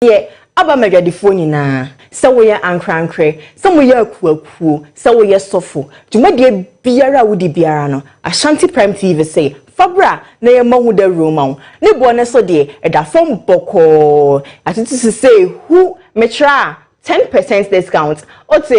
Yeah, aba mega the phone na. So we are ankre. Some we are kuaku. So we are sofo. Juma de biara wudi biara no. Ashanti Prime TV say. Fabra na ye mahu de room. Ne bo so de e da form boko. Atiti say who metra 10% discount. Ote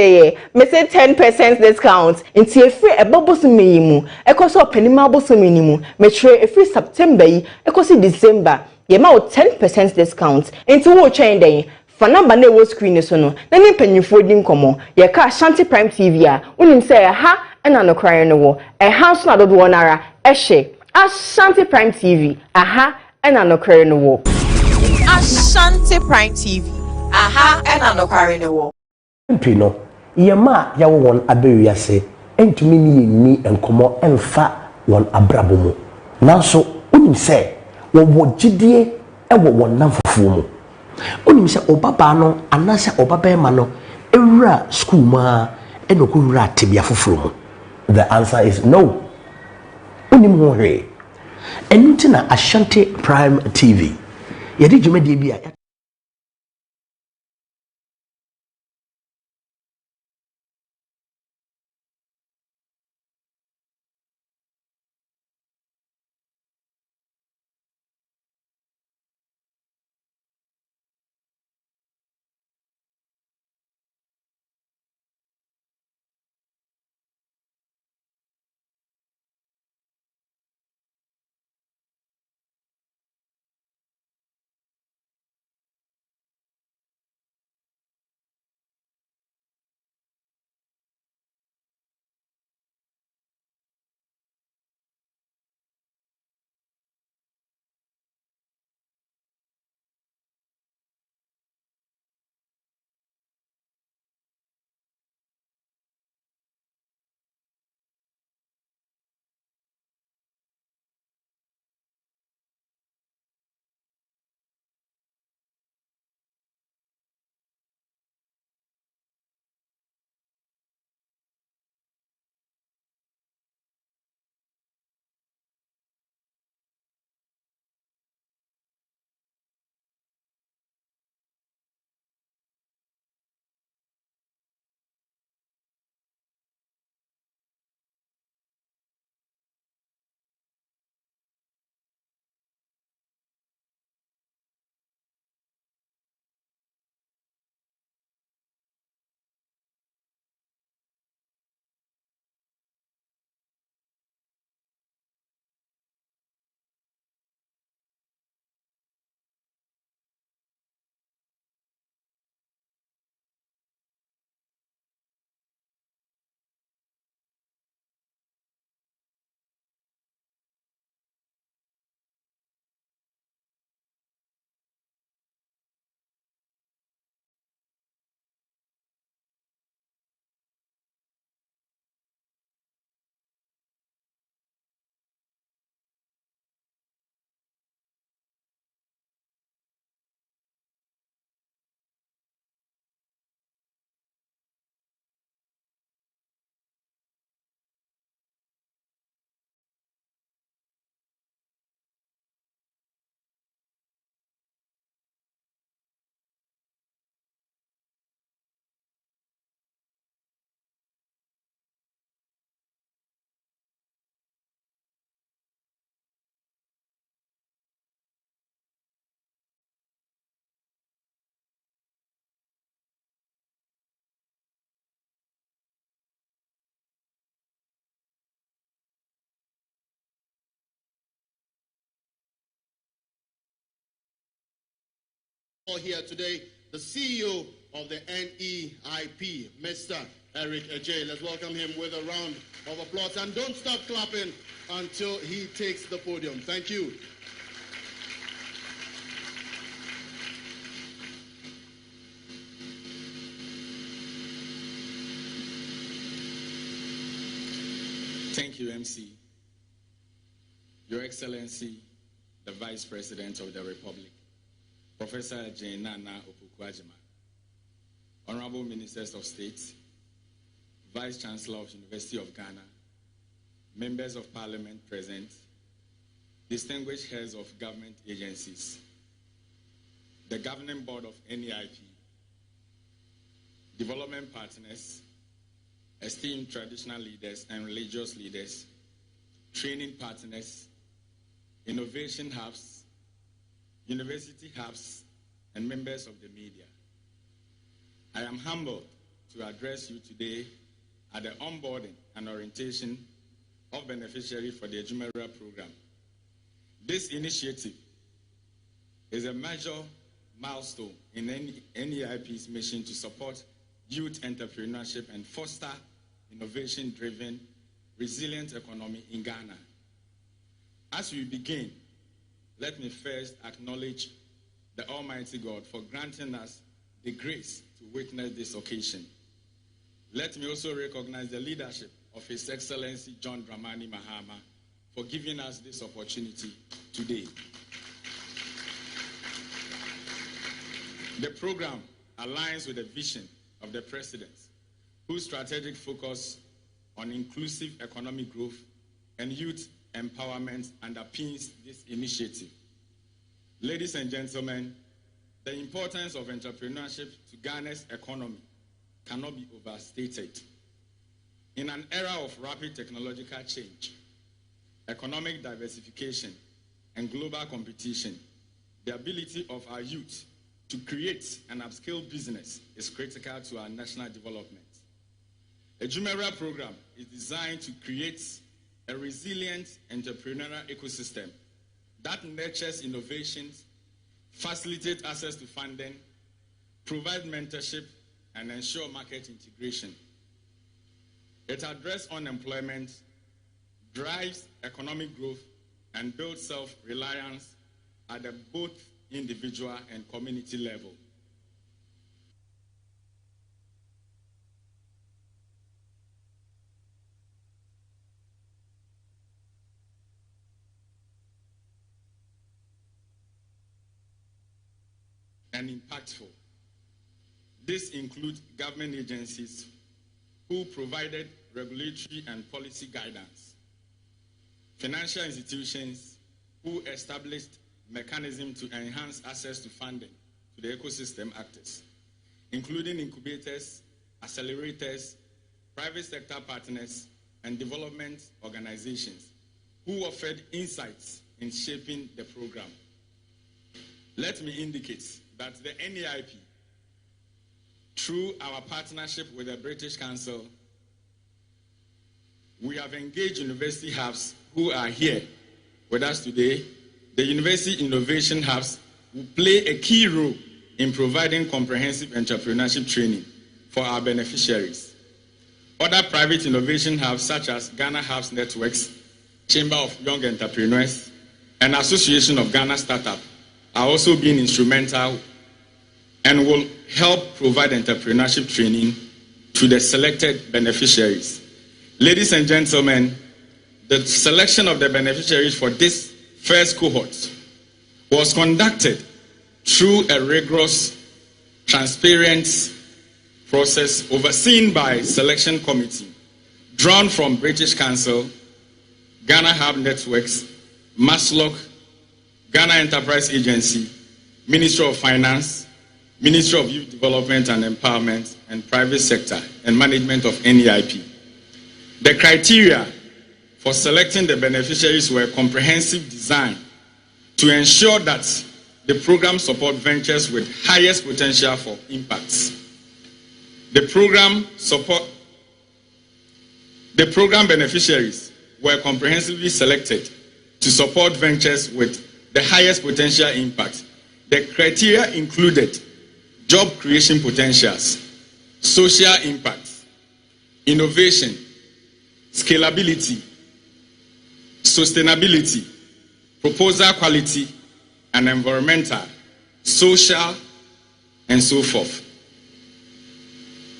me say 10% discount. Inti free e bobosu minimu. E koso penima bobosu minimu. Metra e free September yi. E kosi December. Ye ma 10% discount. Inti wo chain den. For number na wo screen so no. Na ni panyifo di nkomo. Ye ka Ashanti Prime TV a. Unim say ha na no cry no wo. E house na dodo nara. E she. Ashanti Prime TV. Aha na no cry no wo. Ashanti Prime TV. Aha na no cry no wo. Mpino. Ye ma ya wo won abewiase. Entumi ni enkomo emfa won abrabo mu. Nanso unim say wo gidie e wo namfofo mu. Onim se obaba no anase obaba ma no ewura school ma e no ko wura tebia foforo mu. The answer is no. Onim ho hwe. Enuti na Ashanti Prime TV. Yedi dwumade bia here today, the CEO of the NEIP, Mr. Eric Ejay. Let's welcome him with a round of applause. And don't stop clapping until he takes the podium. Thank you. Thank you, MC. Your Excellency, the Vice President of the Republic, Professor Jane Nana Opoku-Agyeman, Honorable Ministers of State, Vice Chancellor of University of Ghana, Members of Parliament present, distinguished heads of government agencies, the governing board of NEIP, development partners, esteemed traditional leaders and religious leaders, training partners, innovation hubs, university hubs, and members of the media. I am humbled to address you today at the onboarding and orientation of beneficiaries for the Ejumera program. This initiative is a major milestone in NEIP's mission to support youth entrepreneurship and foster innovation-driven, resilient economy in Ghana. As we begin, let me first acknowledge the Almighty God for granting us the grace to witness this occasion. Let me also recognize the leadership of His Excellency John Dramani Mahama for giving us this opportunity today. The program aligns with the vision of the President, whose strategic focus on inclusive economic growth and youth empowerment underpins this initiative. Ladies and gentlemen, the importance of entrepreneurship to Ghana's economy cannot be overstated. In an era of rapid technological change, economic diversification, and global competition, the ability of our youth to create and upscale business is critical to our national development. The Ejumera program is designed to create a resilient entrepreneurial ecosystem that nurtures innovations, facilitates access to funding, provides mentorship, and ensure market integration. It addresses unemployment, drives economic growth, and builds self-reliance at the both individual and community level. And impactful. This includes government agencies who provided regulatory and policy guidance, financial institutions who established mechanisms to enhance access to funding to the ecosystem actors, including incubators, accelerators, private sector partners, and development organizations who offered insights in shaping the program. Let me indicate that the NEIP, through our partnership with the British Council, we have engaged university hubs who are here with us today. The University Innovation Hubs will play a key role in providing comprehensive entrepreneurship training for our beneficiaries. Other private innovation hubs such as Ghana Hubs Networks, Chamber of Young Entrepreneurs, and Association of Ghana Startup are also being instrumental and will help provide entrepreneurship training to the selected beneficiaries. Ladies and gentlemen, the selection of the beneficiaries for this first cohort was conducted through a rigorous, transparent process overseen by selection committee, drawn from British Council, Ghana Hub Networks, Maslock, Ghana Enterprise Agency, Ministry of Finance, Ministry of Youth Development and Empowerment, and private sector and management of NEIP. The criteria for selecting the beneficiaries were comprehensive design to ensure that the program support ventures with highest potential for impacts. The program beneficiaries were comprehensively selected to support ventures with the highest potential impact. The criteria included job creation potentials, social impact, innovation, scalability, sustainability, proposal quality, and environmental, social, and so forth.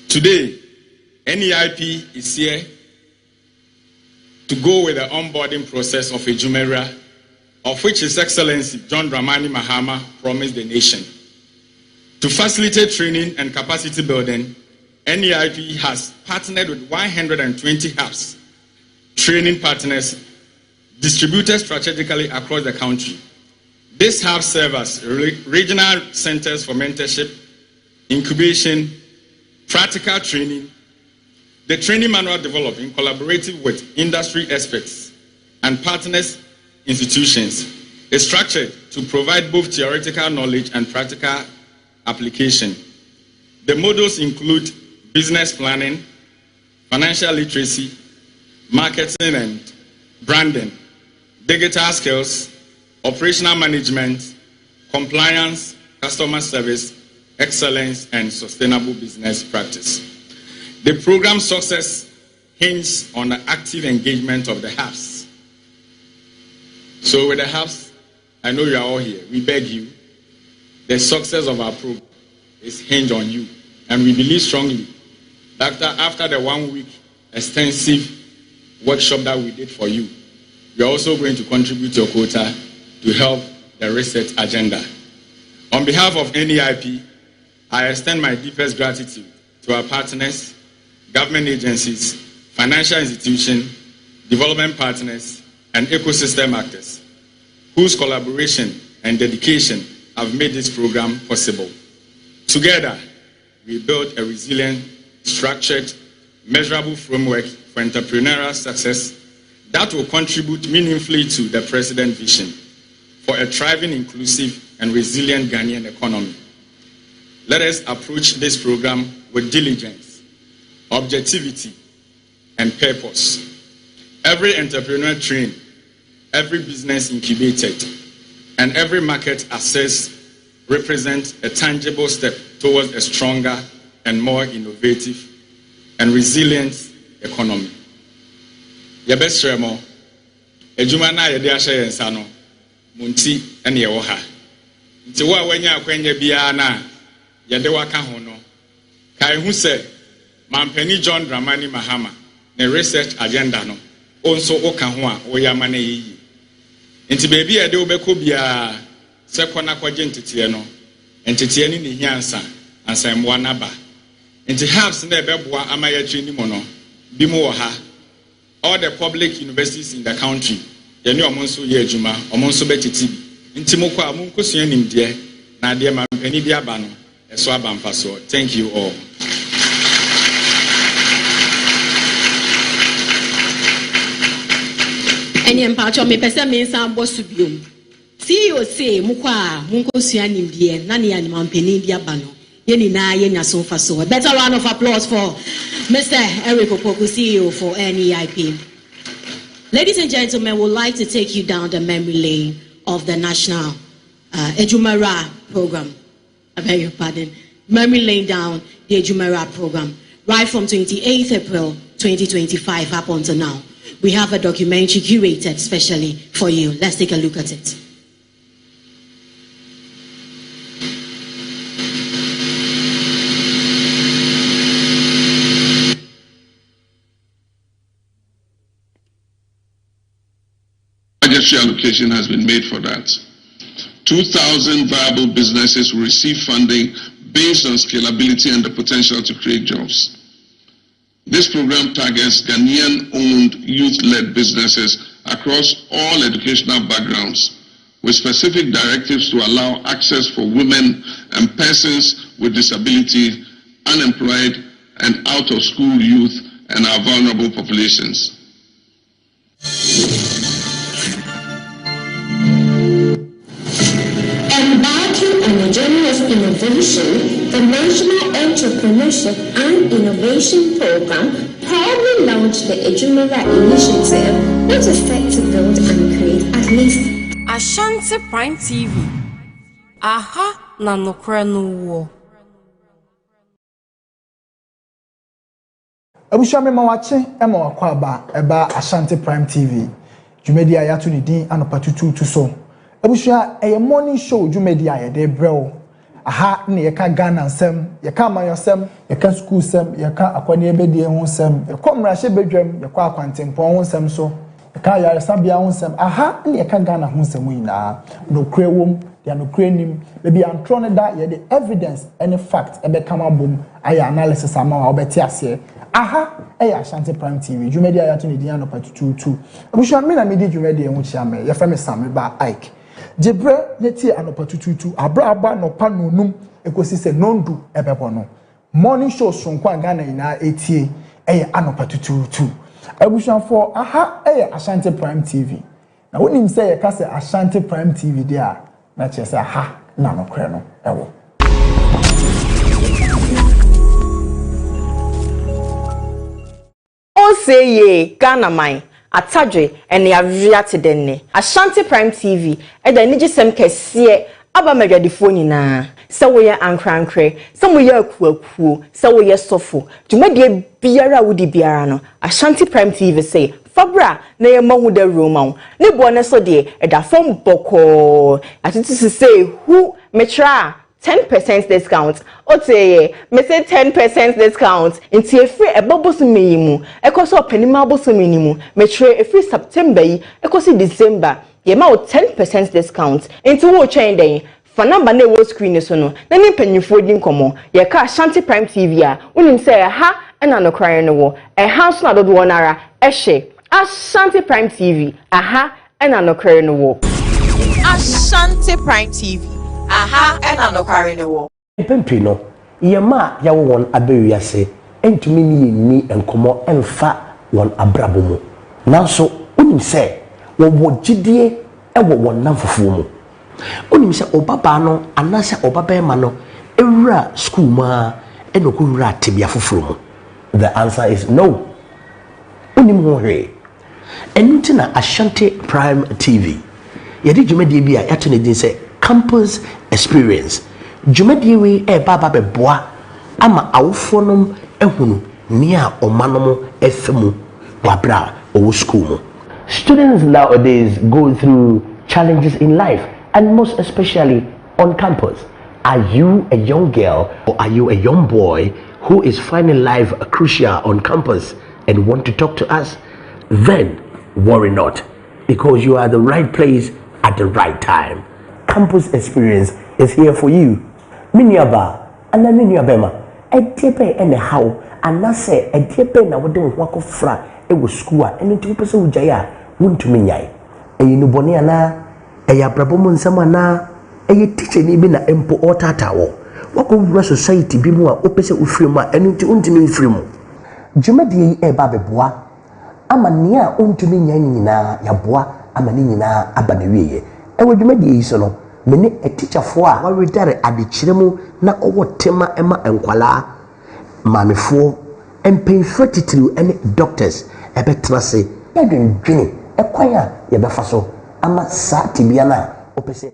Today, NEIP is here to go with the onboarding process of Ejumera, of which His Excellency John Dramani Mahama promised the nation. To facilitate training and capacity building, NEIP has partnered with 120 hubs, training partners distributed strategically across the country. These hubs serve as regional centers for mentorship, incubation, practical training. The training manual developed in collaborative with industry experts and partners institutions is structured to provide both theoretical knowledge and practical application. The modules include business planning, financial literacy, marketing and branding, digital skills, operational management, compliance, customer service, excellence, and sustainable business practice. The program's success hinges on the active engagement of the hubs. So with the hubs, I know you are all here. We beg you, the success of our program is hinged on you. And we believe strongly that after the 1 week extensive workshop that we did for you, you're also going to contribute your quota to help the research agenda. On behalf of NEIP, I extend my deepest gratitude to our partners, government agencies, financial institutions, development partners, and ecosystem actors, whose collaboration and dedication have made this program possible. Together, we build a resilient, structured, measurable framework for entrepreneurial success that will contribute meaningfully to the President's vision for a thriving, inclusive, and resilient Ghanaian economy. Let us approach this program with diligence, objectivity, and purpose. Every entrepreneur trained, every business incubated, and every market accessed represents a tangible step towards a stronger and more innovative and resilient economy. Yabesremo, ejuma na yede ahye yensa no, munti ene ye wo ha. Nti wo a wanya akwanya bia na yede waka ho no, kai hu se Mampeni John Dramani Mahama ne research agenda no, onso oka ho a wo yama na yiyi. Nti beebi yede wo beko bia se kona kwaje ntete no, ntete ni ne hiansa ansamwa na ba. Nti hubs na ebeboa amaye training mo no, bi mo wo ha. All the public universities in the country, yeni omonso ye adwuma, omonso betiti bi. Nti mo kwa mo nkosua nimde na de Mampeni bi aba no, eso aba mfa so. Thank you all. Eni empacho me pese me nsan bo subiom. CEO say mo kwa mo nkosua nimde na ne ya Mampeni bi aba no. Yeni na yenya so fa so. A better round of applause for Mr. Eric Opoku, CEO for NEIP. Ladies and gentlemen, we would like to take you down the memory lane of the National Ejumara program. I beg your pardon. Memory lane down the Ejumara program. Right from 28th April 2025 up until now. We have a documentary curated specially for you. Let's take a look at it. Allocation has been made for that. 2,000 viable businesses will receive funding based on scalability and the potential to create jobs. This program targets Ghanaian-owned youth-led businesses across all educational backgrounds, with specific directives to allow access for women and persons with disability, unemployed, and out-of-school youth and our vulnerable populations. Embarking on a journey of innovation, the National Entrepreneurship and Innovation Program proudly launched the Ejumara Initiative, which is set to build and create at least Ashanti Prime TV. Aha na nokra no wo. Abushame mawache ema wakwaba eba Ashanti Prime TV. Jumedi ayatu ni din anopa tutu so. Abusha a morning show jumedi ayede brel. Aha ne yeka Ghana nsem, yeka amayosem, yeka school sem, yeka akwani ebedie ho nsem, yeka mrahye bedwam, yeka akwantempon ho nsem so, yeka yaresabia ho nsem. Aha ne yeka Ghana ho nsem nyina. No kre wom, dia no kre nim, bebi antro ne da ye the evidence any fact ebe kama bom aya analysis ama wa obeti ase. Aha Ashanti Prime TV jumedi ayatu ni din anopa tutu. Abusha me na me di jumedi enwo chia me, ye fa me Sam ba Ike. Jebre neti anopa tututu abra aba no pa no num ekosi se nondu ebebo no. Morning show sonko Ghana ina etie eye anopa tututu. Abusuafo aha eye Ashanti Prime TV. Na wonim say ye ka se Ashanti Prime TV dia na che se aha na no kre no ewo. Oseye Ghana mine atadwe ene avia tedenne Ashanti Prime TV eda niji sem kese aba madwadifo nyina se wo ye ankrankre se mo ye akuakuo se wo ye sofo dwumadie biara wodi biara no Ashanti Prime TV say fabra na ye mahu da roma ne bo ne so de eda fom boko atiti say who metra 10% discount. Ote me say 10% discount. Inti efri ebobosu meyimu. Ekoso openima bosu minimu. Me tre efri September yi. Ekosi December. Ye ma o 10% discount. Inti wo chain den. Fa number na wo screen so no. Na ni panyufo di nkomo. Ye ka Ashanti Prime TV a. Unim say ha na no cry no wo. E ha so na dodo nara. Ehye. Ashanti Prime TV. Aha na no cry no wo. Ashanti Prime TV. Aha, and no carry the wall. Pempri no, yema ya won abeyase, entumi ni enkomo emfa won abrabo mu. Nanso, unim se, wo gidie ewo won namfofo mu. Unim se obaba no, anase obaba ma no, ewura school ma, enoko wura tibia foforo mu. The answer is no. Unim ho hwe. Enuti na Ashanti Prime TV. Yedi dwumadi bi a yato ne din se campus experience. Dwumadi we baba beboa ama awofonom ehunu nia omanom efemu wabra owo school mu. Students nowadays go through challenges in life and most especially on campus. Are you a young girl or are you a young boy who is finding life crucial on campus and want to talk to us? Then worry not, because you are at the right place at the right time. Campus experience is here for you. Miniaba, and then miniabema, a tepe and a how, and I say a tepe na wade wako fra, it was school, and into person jaya, wouldn't to minyai. A yinuboniana, a yabrabomun samana, a teacher ni bina empo or tatawo. Wako rush society be more opposite ufrima and into untimin frimo. Jumadi e babeboa, ama nia untumi nyina yaboa ama ni nyina abanewie. Ewo dwumadi yi so no, me ne a teacher fo a wa retire adekire mu na owo tema ema enkwala mamefo empenfo titiriu ene doctors ebetra se yadwendwene ekwan a yebefa so ama sa tibia na opese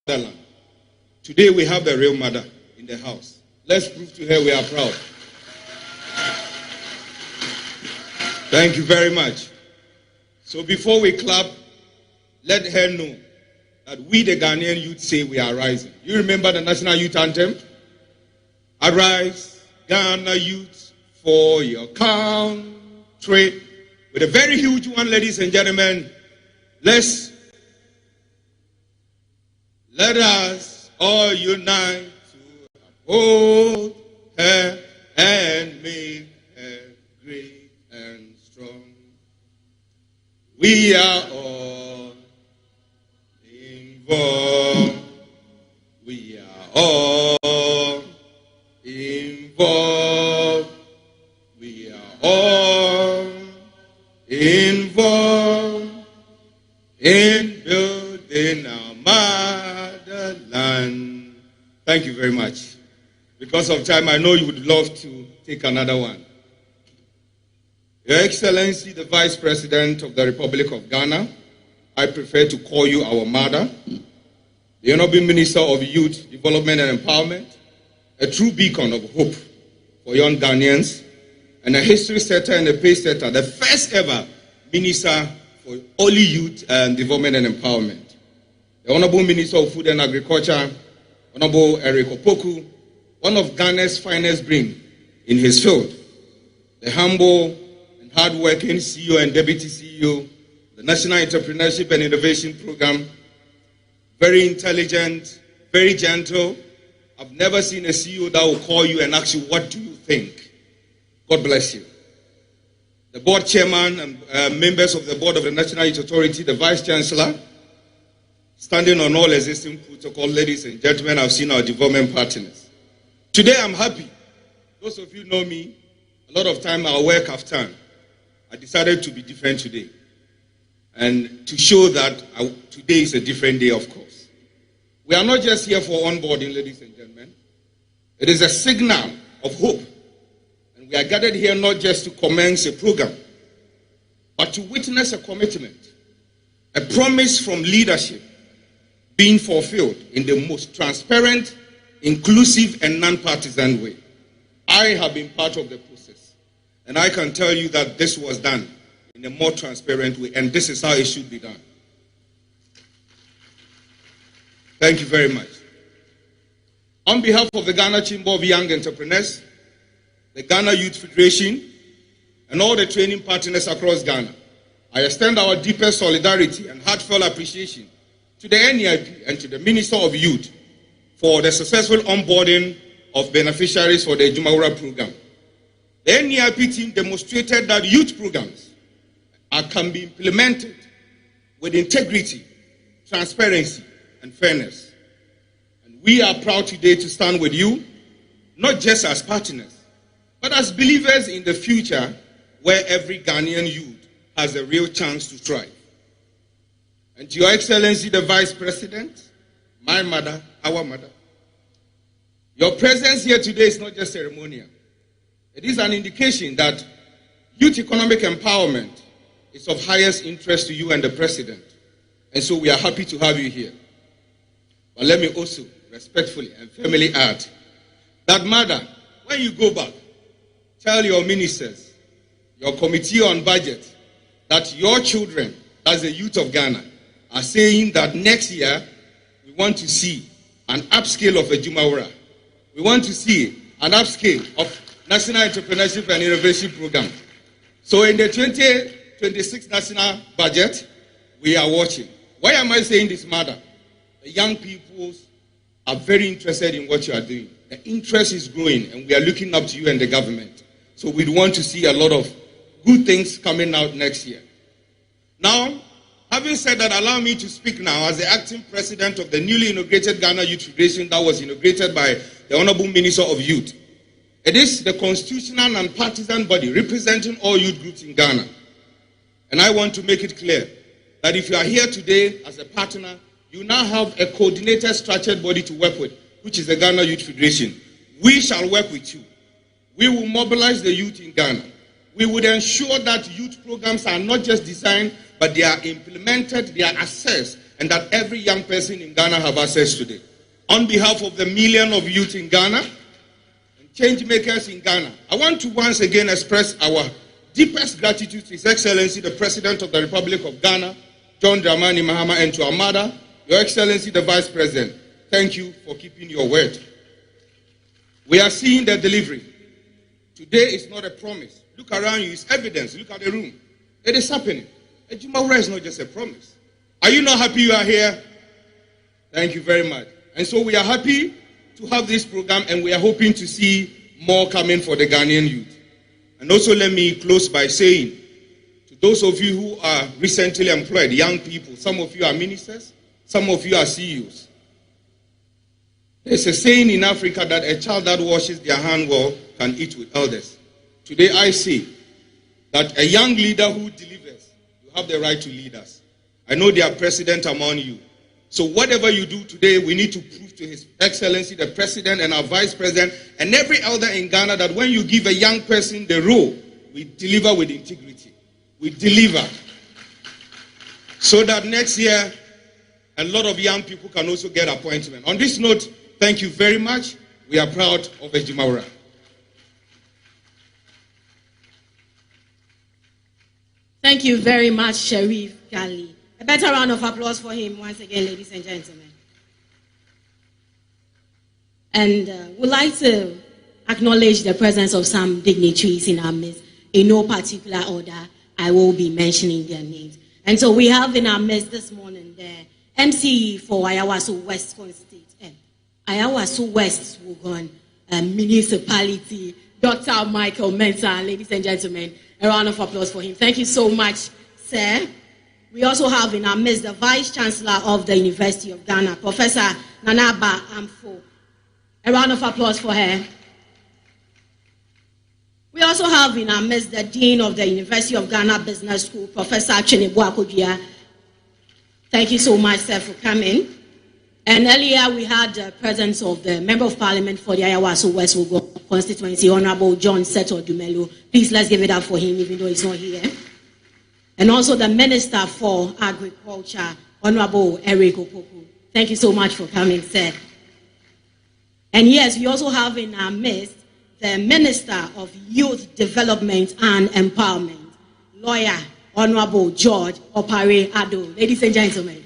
motherland. Today we have the real mother in the house. Let's prove to her we are proud. Thank you very much. So before we clap, let her know that we, the Ghanaian youth, say we are rising. You remember the national youth anthem? Arise, Ghana youth, for your country. With a very huge one, ladies and gentlemen, let us all unite to uphold her and make her great and strong. We are all involved. We are all involved. We are all involved in building our motherland. Thank you very much. Because of time, I know you would love to take another one. Your Excellency, the Vice President of the Republic of Ghana, I prefer to call you our mother, the Honorable Minister of Youth Development and Empowerment, a true beacon of hope for young Ghanaians, and a history setter and a pace setter, the first ever Minister for Early Youth Development and Empowerment. The Honorable Minister of Food and Agriculture, Honorable Eric Opoku, one of Ghana's finest brain in his field. The humble and hard-working CEO and Deputy CEO, the National Entrepreneurship and Innovation Program, very intelligent, very gentle. I've never seen a CEO that will call you and ask you, what do you think? God bless you. The board chairman and members of the board of the National Youth Authority, the vice chancellor, standing on all existing protocol, ladies and gentlemen, I've seen our development partners. Today I'm happy. Those of you know me, a lot of time I'll wear kaftan. I decided to be different today. And to show that today is a different day, of course. We are not just here for onboarding, ladies and gentlemen. It is a signal of hope. And we are gathered here not just to commence a program, but to witness a commitment, a promise from leadership being fulfilled in the most transparent, inclusive, and non-partisan way. I have been part of the process, and I can tell you that this was done in a more transparent way, and this is how it should be done. Thank you very much. On behalf of the Ghana Chamber of Young Entrepreneurs, the Ghana Youth Federation, and all the training partners across Ghana, I extend our deepest solidarity and heartfelt appreciation to the NEIP and to the Minister of Youth for the successful onboarding of beneficiaries for the Ejumawura program. The NEIP team demonstrated that youth programs can be implemented with integrity, transparency, and fairness. And we are proud today to stand with you, not just as partners, but as believers in the future where every Ghanaian youth has a real chance to thrive. And to Your Excellency, the Vice President, my mother, our mother, your presence here today is not just ceremonial. It is an indication that youth economic empowerment is of highest interest to you and the President. And so we are happy to have you here. But let me also respectfully and firmly add that, mother, when you go back, tell your ministers, your committee on budget, that your children, as the youth of Ghana, are saying that next year we want to see an upscale of a Ejumawura. We want to see an upscale of National Entrepreneurship and Innovation Program. So in the 2026 national budget, we are watching. Why am I saying this, mother? The young people are very interested in what you are doing. The interest is growing, and we are looking up to you and the government. So we'd want to see a lot of good things coming out next year. Now, having said that, allow me to speak now as the acting president of the newly inaugurated Ghana Youth Federation that was inaugurated by the Honorable Minister of Youth. It is the constitutional and partisan body representing all youth groups in Ghana. And I want to make it clear that if you are here today as a partner, you now have a coordinated, structured body to work with, which is the Ghana Youth Federation. We shall work with you. We will mobilize the youth in Ghana. We would ensure that youth programs are not just designed, but they are implemented, they are assessed, and that every young person in Ghana have access to it. On behalf of the million of youth in Ghana and change makers in Ghana, I want to once again express our deepest gratitude to His Excellency, the President of the Republic of Ghana, John Dramani Mahama, and to our mother, Your Excellency, the Vice President. Thank you for keeping your word. We are seeing the delivery. Today is not a promise. Look around you, it's evidence. Look at the room. It is happening. Ejumawura is not just a promise. Are you not happy you are here? Thank you very much. And so we are happy to have this program, and we are hoping to see more coming for the Ghanaian youth. And also let me close by saying, to those of you who are recently employed, young people, some of you are ministers, some of you are CEOs. There's a saying in Africa that a child that washes their hand well can eat with elders. Today I say that a young leader who delivers, you have the right to lead us. I know there are presidents among you. So whatever you do today, we need to prove to His Excellency, the President and our Vice President, and every elder in Ghana that when you give a young person the role, we deliver with integrity. We deliver. So that next year, a lot of young people can also get appointment. On this note, thank you very much. We are proud of Ejimawura. Thank you very much, Sheriff Gali. A better round of applause for him once again, ladies and gentlemen. And we'd like to acknowledge the presence of some dignitaries in our midst. In no particular order, I will be mentioning their names. And so we have in our midst this morning the MCE for Ayawaso West State, Ayawaso West Wugon Municipality, Dr. Michael Mensah. Ladies and gentlemen, a round of applause for him. Thank you so much, sir. We also have in our midst the Vice Chancellor of the University of Ghana, Professor Nanaba Amfo. A round of applause for her. We also have in our midst the Dean of the University of Ghana Business School, Professor Chinebo Akodua. Thank you so much, sir, for coming. And earlier we had the presence of the Member of Parliament for the Ayawaso West Wugo constituency, Honorable John Seto Dumelo. Please let's give it up for him, even though he's not here. And also the Minister for Agriculture, Honorable Eric Opoku. Thank you so much for coming, sir. And yes, we also have in our midst the Minister of Youth Development and Empowerment, Lawyer Honorable George Opare Ado. Ladies and gentlemen.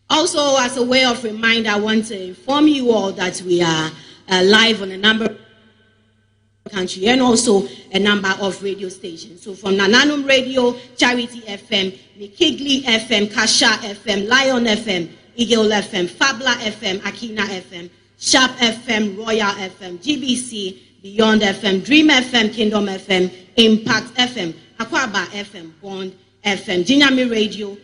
Also, as a way of reminder, I want to inform you all that we are live on a number of country and also a number of radio stations. So from Nananum Radio, Charity FM, Mikigli FM, Kasha FM, Lion FM, Eagle FM, Fabla FM, Akina FM, Sharp FM, Royal FM, GBC, Beyond FM, Dream FM, Kingdom FM, Impact FM, Akwaba FM, Bond FM, Jinyami Radio,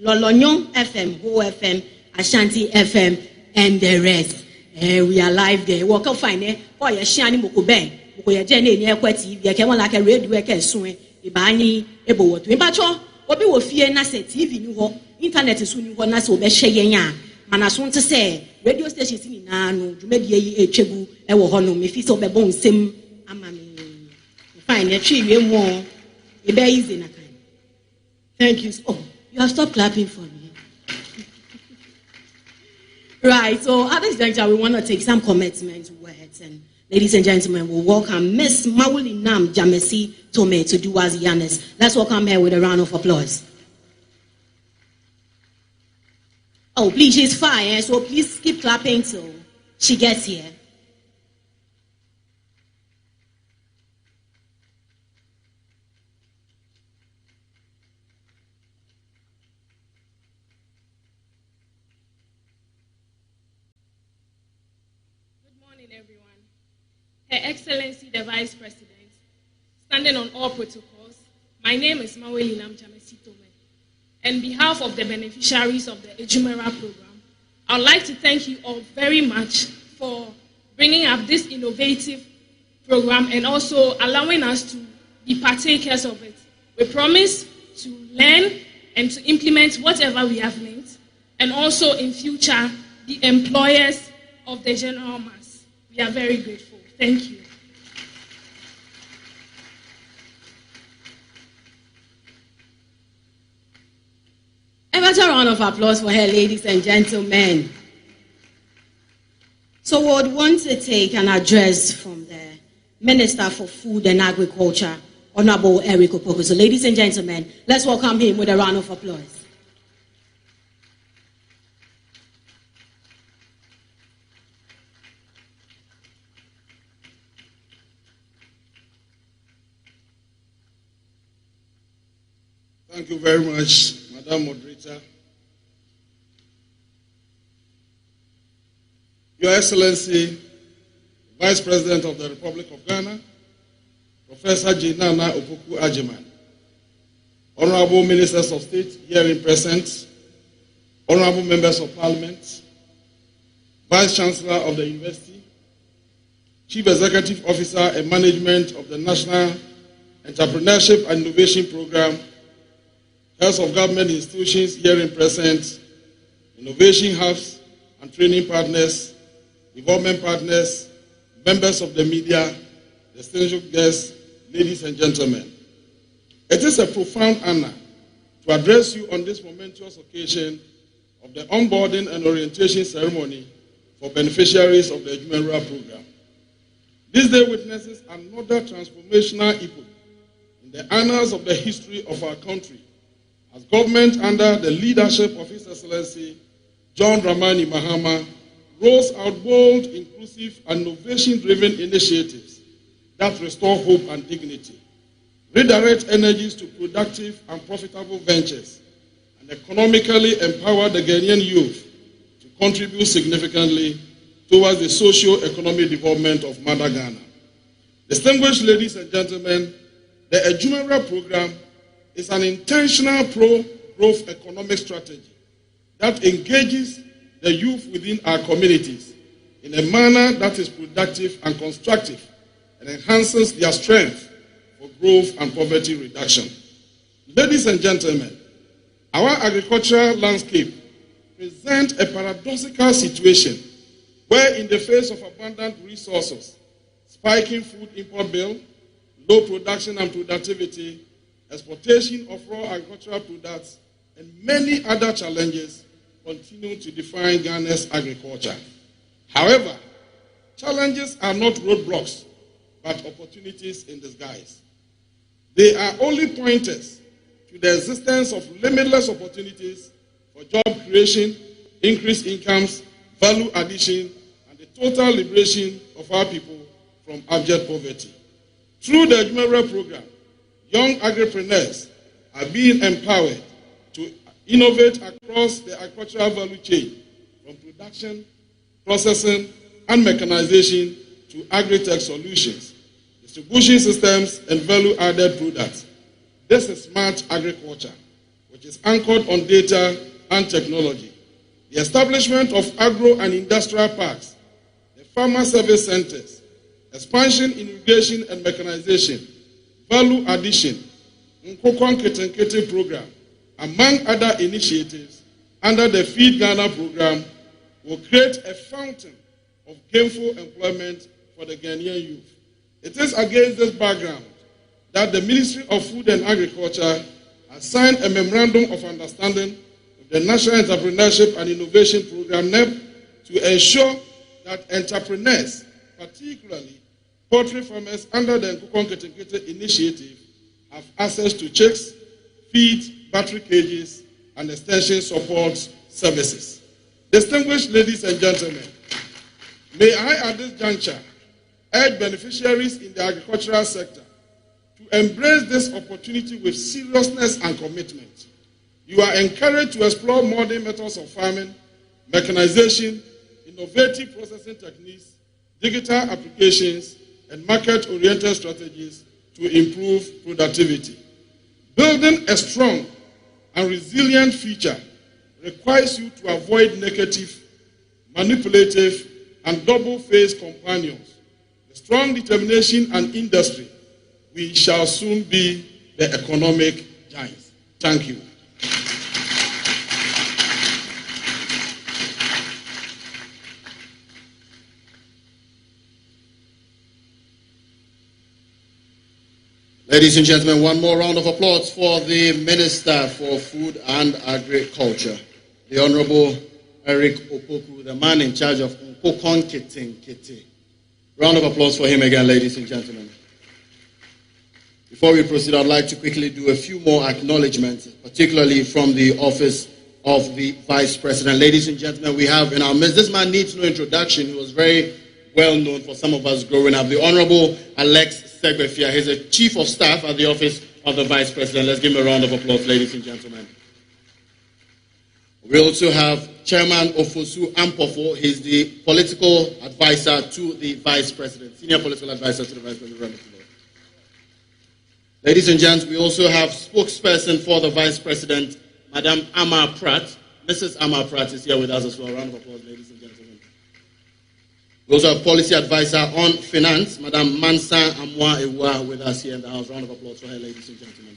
Lolonyon FM, Ho FM, Ashanti FM, and the rest. We are live there. Walk up fine. Oh, yeah, Shani Mokube. We are Jenny near Quati. We can like a red worker soon. Ibani, Ebo, to Impacho. Obi will fear Nasa TV, New Internet is soon one as over Shayana. And I want to say, radio stations in Nano, to mediate a chebu, Ewo Hono, if it's over bone, same Amami. Fine, a tree, more. Ibe easy na kind. Thank you. Oh, you have stopped clapping for me. Right, so at this juncture, we want to take some commitment words. And ladies and gentlemen, we'll welcome Miss Mawuli Nam Jamesi Tome to do as Yanis. Let's welcome her with a round of applause. Oh, please, she's fine, so please keep clapping till she gets here. Her Excellency the Vice President, standing on all protocols, my name is Maweli Namjamesi Tome. On behalf of the beneficiaries of the Ejumera program, I would like to thank you all very much for bringing up this innovative program and also allowing us to be partakers of it. We promise to learn and to implement whatever we have learned, and also in future, the employers of the general mass. We are very grateful. Thank you. Another round of applause for her, ladies and gentlemen. So we would want to take an address from the Minister for Food and Agriculture, Honorable Eric Opoku. So ladies and gentlemen, let's welcome him with a round of applause. Thank you very much, Madam Moderator. Your Excellency, Vice President of the Republic of Ghana, Professor Jinana Opoku Ajiman, Honorable Ministers of State herein present, Honorable Members of Parliament, Vice Chancellor of the University, Chief Executive Officer and Management of the National Entrepreneurship and Innovation Program, heads of government institutions herein present, innovation hubs and training partners, development partners, members of the media, distinguished guests, ladies and gentlemen. It is a profound honor to address you on this momentous occasion of the onboarding and orientation ceremony for beneficiaries of the Ejumera program. This day witnesses another transformational epoch in the annals of the history of our country, as government under the leadership of His Excellency John Dramani Mahama rolls out bold, inclusive, and innovation-driven initiatives that restore hope and dignity, redirect energies to productive and profitable ventures, and economically empower the Ghanaian youth to contribute significantly towards the socio-economic development of Mother Ghana. Distinguished ladies and gentlemen, the Ejumera program is an intentional pro-growth economic strategy that engages the youth within our communities in a manner that is productive and constructive and enhances their strength for growth and poverty reduction. Ladies and gentlemen, our agricultural landscape presents a paradoxical situation where, in the face of abundant resources, spiking food import bill, low production and productivity, exportation of raw agricultural products, and many other challenges continue to define Ghana's agriculture. However, challenges are not roadblocks, but opportunities in disguise. They are only pointers to the existence of limitless opportunities for job creation, increased incomes, value addition, and the total liberation of our people from abject poverty. Through the Ejumera program, young agripreneurs are being empowered to innovate across the agricultural value chain, from production, processing, and mechanization to agri-tech solutions, distribution systems, and value-added products. This is smart agriculture, which is anchored on data and technology. The establishment of agro and industrial parks, the farmer service centers, expansion in irrigation and mechanization, value addition, Nkokon Ketenkete program, among other initiatives under the Feed Ghana program, will create a fountain of gainful employment for the Ghanaian youth. It is against this background that the Ministry of Food and Agriculture has signed a memorandum of understanding with the National Entrepreneurship and Innovation Program, NEP, to ensure that entrepreneurs, particularly poultry farmers under the Nkokon Ketenkete initiative, have access to chicks, feed, battery cages, and extension support services. Distinguished ladies and gentlemen, may I at this juncture urge beneficiaries in the agricultural sector to embrace this opportunity with seriousness and commitment. You are encouraged to explore modern methods of farming, mechanization, innovative processing techniques, digital applications, and market-oriented strategies to improve productivity. Building a strong and resilient future requires you to avoid negative, manipulative, and double-faced companions. With strong determination and industry, we shall soon be the economic giants. Thank you. Ladies and gentlemen, one more round of applause for the Minister for Food and Agriculture, the Honorable Eric Opoku, the man in charge of Nkokon Kete. Round of applause for him again, ladies and gentlemen. Before we proceed, I'd like to quickly do a few more acknowledgements, particularly from the office of the Vice President. Ladies and gentlemen, we have in our midst, this man needs no introduction. He was very well known for some of us growing up. The Honorable Alex Segbefia. He's a Chief of Staff at the office of the Vice President. Let's give him a round of applause, ladies and gentlemen. We also have Chairman Ofosu Ampofo. He's the political advisor to the Vice President, senior political advisor to the Vice President. Ladies and gents, we also have spokesperson for the Vice President, Madam Amar Pratt. Mrs. Amar Pratt is here with us as well. Round of applause, ladies and gentlemen. We also have policy advisor on finance, Madam Mansa Amwa Ewa, with us here in the house. Round of applause for her, ladies and gentlemen.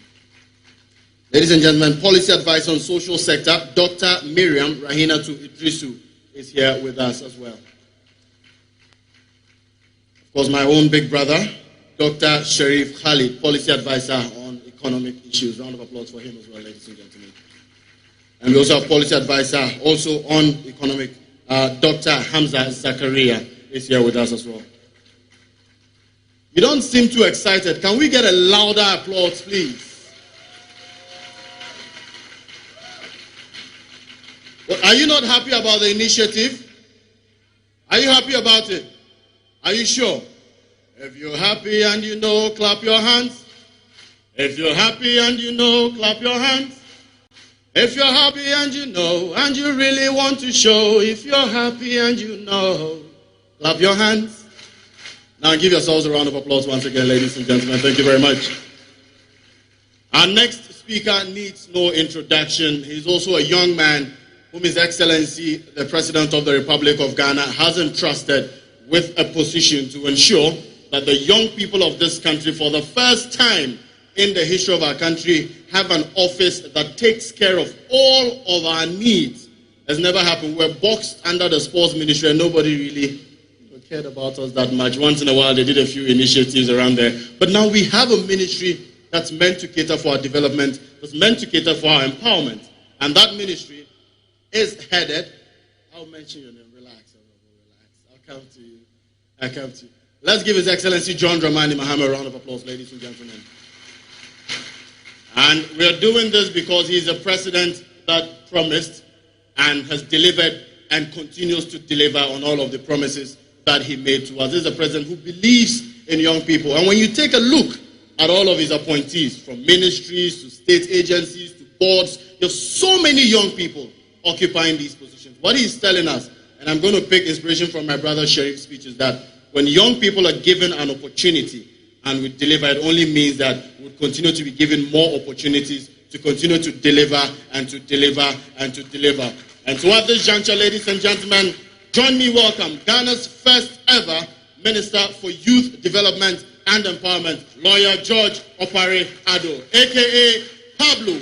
Ladies and gentlemen, policy advisor on social sector, Dr. Miriam Rahinatu Idrisu is here with us as well. Of course, my own big brother, Dr. Sharif Khalid, policy advisor on economic issues. Round of applause for him as well, ladies and gentlemen. And we also have policy advisor also on economic, Dr. Hamza Zakaria is here with us as well. You don't seem too excited. Can we get a louder applause, please? Well, are you not happy about the initiative? Are you happy about it? Are you sure? If you're happy and you know, clap your hands. If you're happy and you know, clap your hands. If you're happy and you know, and you really want to show, if you're happy and you know, clap your hands. Now give yourselves a round of applause once again, ladies and gentlemen. Thank you very much. Our next speaker needs no introduction. He's also a young man whom His Excellency, the President of the Republic of Ghana, has entrusted with a position to ensure that the young people of this country, for the first time in the history of our country, have an office that takes care of all of our needs. Has never happened. We're boxed under the sports ministry and nobody really cared about us that much. Once in a while, they did a few initiatives around there. But now we have a ministry that's meant to cater for our development, that's meant to cater for our empowerment. And that ministry is headed, I'll mention your name, relax. I'll come to you. Let's give His Excellency John Dramani Mahama a round of applause, ladies and gentlemen. And we are doing this because he's a president that promised and has delivered and continues to deliver on all of the promises that he made to us. This is a president who believes in young people. And when you take a look at all of his appointees, from ministries to state agencies to boards, there's so many young people occupying these positions. What he's telling us, and I'm going to pick inspiration from my brother Sharif's speech, is that when young people are given an opportunity and we deliver, it only means that we'll continue to be given more opportunities to continue to deliver and to deliver and to deliver. And so at this juncture, ladies and gentlemen, join me welcome Ghana's first ever Minister for Youth Development and Empowerment, Lawyer George Opare Ado, a.k.a. Pablo.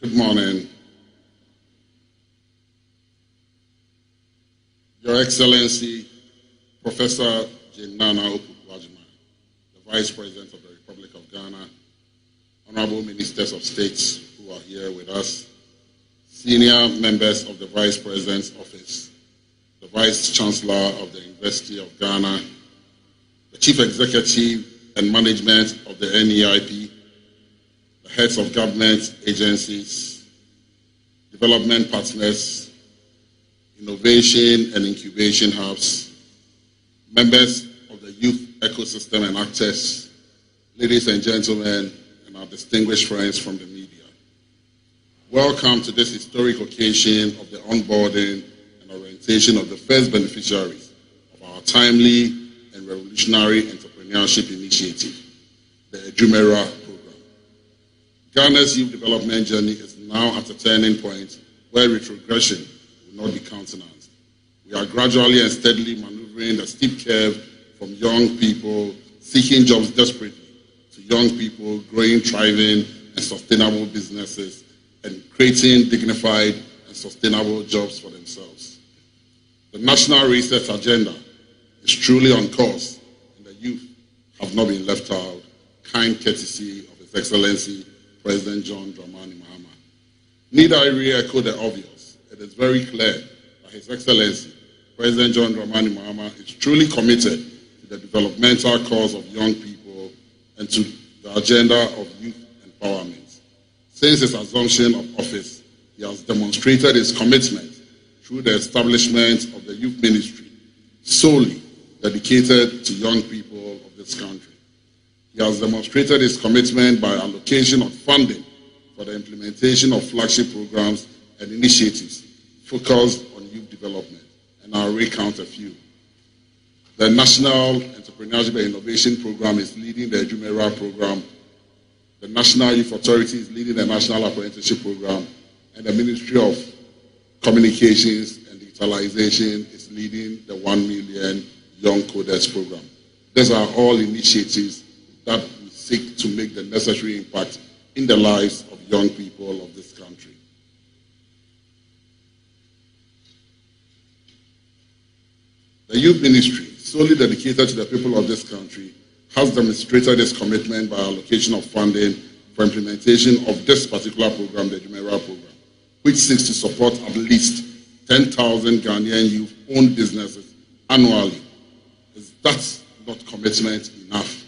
Good morning. Your Excellency, Professor Nana Opukwajima, the Vice President of the Republic of Ghana, Honorable Ministers of States who are here with us, senior members of the Vice President's Office, the Vice Chancellor of the University of Ghana, the Chief Executive and Management of the NEIP, the heads of government agencies, development partners, innovation and incubation hubs, members of the youth ecosystem and actors, ladies and gentlemen, and our distinguished friends from the media. Welcome to this historic occasion of the onboarding and orientation of the first beneficiaries of our timely and revolutionary entrepreneurship initiative, the Ejumera program. Ghana's youth development journey is now at a turning point where retrogression will not be countenanced. We are gradually and steadily maneuvering the steep curve from young people seeking jobs desperately to young people growing, thriving, and sustainable businesses and creating dignified and sustainable jobs for themselves. The national research agenda is truly on course, and the youth have not been left out, kind courtesy of His Excellency President John Dramani Mahama. Need I re-echo the obvious? It is very clear that His Excellency President John Dramani Mahama is truly committed to the developmental cause of young people and to the agenda of youth empowerment. Since his assumption of office, he has demonstrated his commitment through the establishment of the youth ministry solely dedicated to young people of this country. He has demonstrated his commitment by allocation of funding for the implementation of flagship programs and initiatives focused on youth development. And I'll recount a few. The National Entrepreneurship and Innovation Program is leading the Ejumera program. The National Youth Authority is leading the National Apprenticeship Program. And the Ministry of Communications and Digitalization is leading the 1 million Young Coders program. These are all initiatives that we seek to make the necessary impact in the lives of young people of this country. The youth ministry, solely dedicated to the people of this country, has demonstrated its commitment by allocation of funding for implementation of this particular program, the Jumera program, which seeks to support at least 10,000 Ghanaian youth-owned businesses annually. Is that not commitment enough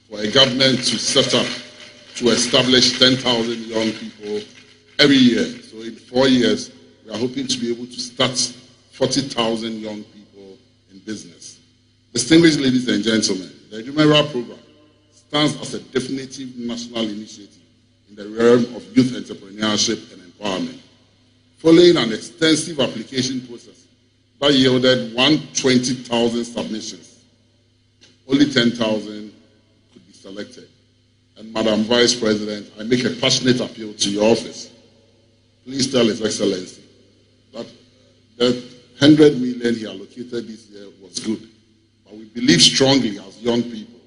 for a government to set up, to establish 10,000 young people every year? So in 4 years, we are hoping to be able to start 40,000 young people in business. Distinguished ladies and gentlemen, the Jumera program stands as a definitive national initiative in the realm of youth entrepreneurship and empowerment. Following an extensive application process that yielded 120,000 submissions, only 10,000 could be selected. And Madam Vice President, I make a passionate appeal to your office. Please tell His Excellency that the 100 million he allocated this year was good. But we believe strongly as young people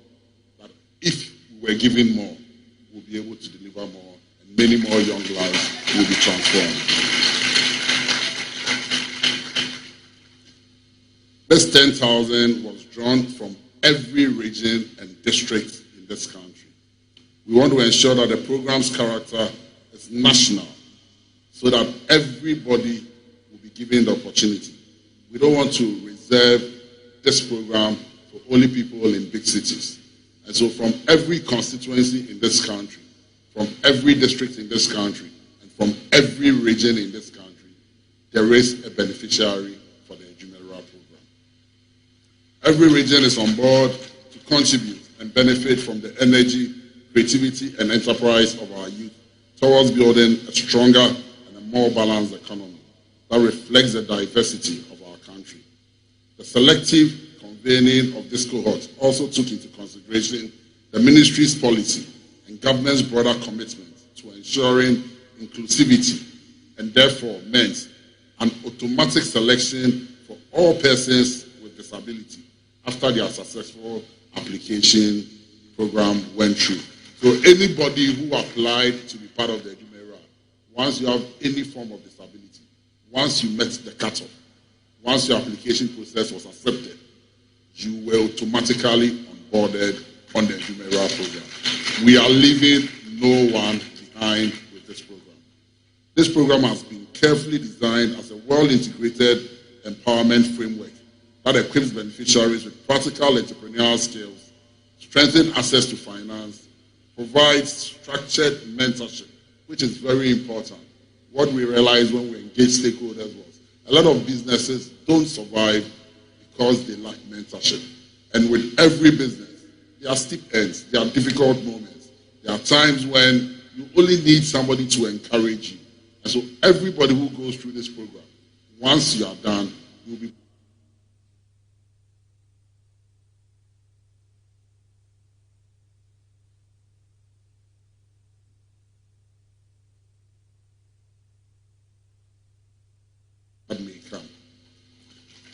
that if we were given more, we'll be able to deliver more, and many more young lives will be transformed. This 10,000 was drawn from every region and district in this country. We want to ensure that the program's character is national so that everybody will be given the opportunity. We don't want to reserve this program for only people in big cities. And so from every constituency in this country, from every district in this country, and from every region in this country, there is a beneficiary for the Ejumera program. Every region is on board to contribute and benefit from the energy, creativity, and enterprise of our youth towards building a stronger and a more balanced economy that reflects the diversity of our country. The selective convening of this cohort also took into consideration the ministry's policy and government's broader commitment to ensuring inclusivity, and therefore meant an automatic selection for all persons with disability after their successful application program went through. So anybody who applied to be part of the Ejumera, once you have any form of disability, once you met the cutoff, once your application process was accepted, you were automatically onboarded on the Ejumera program. We are leaving no one behind with this program. This program has been carefully designed as a well-integrated empowerment framework that equips beneficiaries with practical entrepreneurial skills, strengthens access to finance, provides structured mentorship, which is very important. What we realized when we engaged stakeholders was a lot of businesses don't survive because they lack mentorship. And with every business, there are steep ends, there are difficult moments. There are times when you only need somebody to encourage you. And so everybody who goes through this program, once you are done, you'll be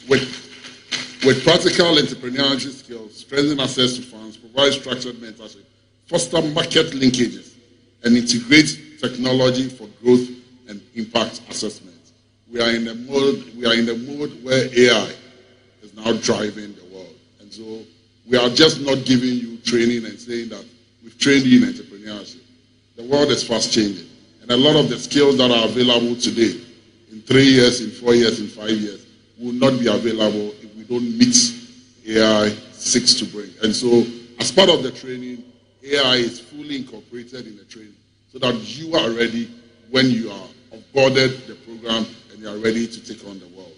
with practical entrepreneurship skills, strengthen access to funds, provide structured mentorship, foster market linkages, and integrate technology for growth and impact assessment. We are in a mode where AI is now driving the world. And so we are just not giving you training and saying that we've trained you in entrepreneurship. The world is fast changing. And a lot of the skills that are available today, in 3 years, in 4 years, in 5 years, will not be available if we don't meet AI seeks to bring. And so as part of the training, AI is fully incorporated in the training so that you are ready when you are onboarded the program and you are ready to take on the world.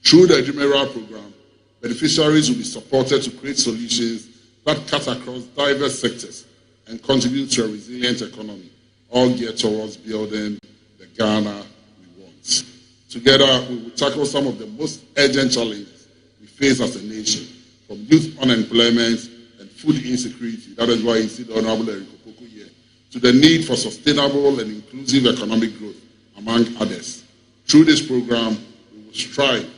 Through the Jumeirah program, beneficiaries will be supported to create solutions that cut across diverse sectors and contribute to a resilient economy, all geared towards building the Ghana we want. Together, we will tackle some of the most urgent challenges we face as a nation, from youth unemployment and food insecurity, that is why you see the Honorable Eric Okoko here, to the need for sustainable and inclusive economic growth, among others. Through this program, we will strive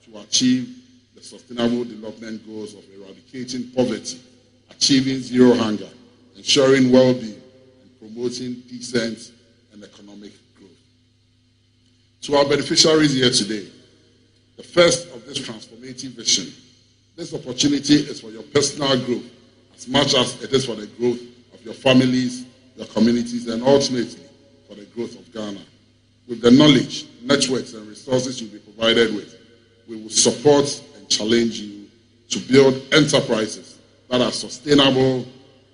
to achieve the sustainable development goals of eradicating poverty, achieving zero hunger, ensuring well-being, and promoting decent and economic growth. To our beneficiaries here today, the first of this transformative vision, this opportunity is for your personal growth as much as it is for the growth of your families, your communities, and ultimately for the growth of Ghana. With the knowledge, networks, and resources you'll be provided with, we will support and challenge you to build enterprises that are sustainable,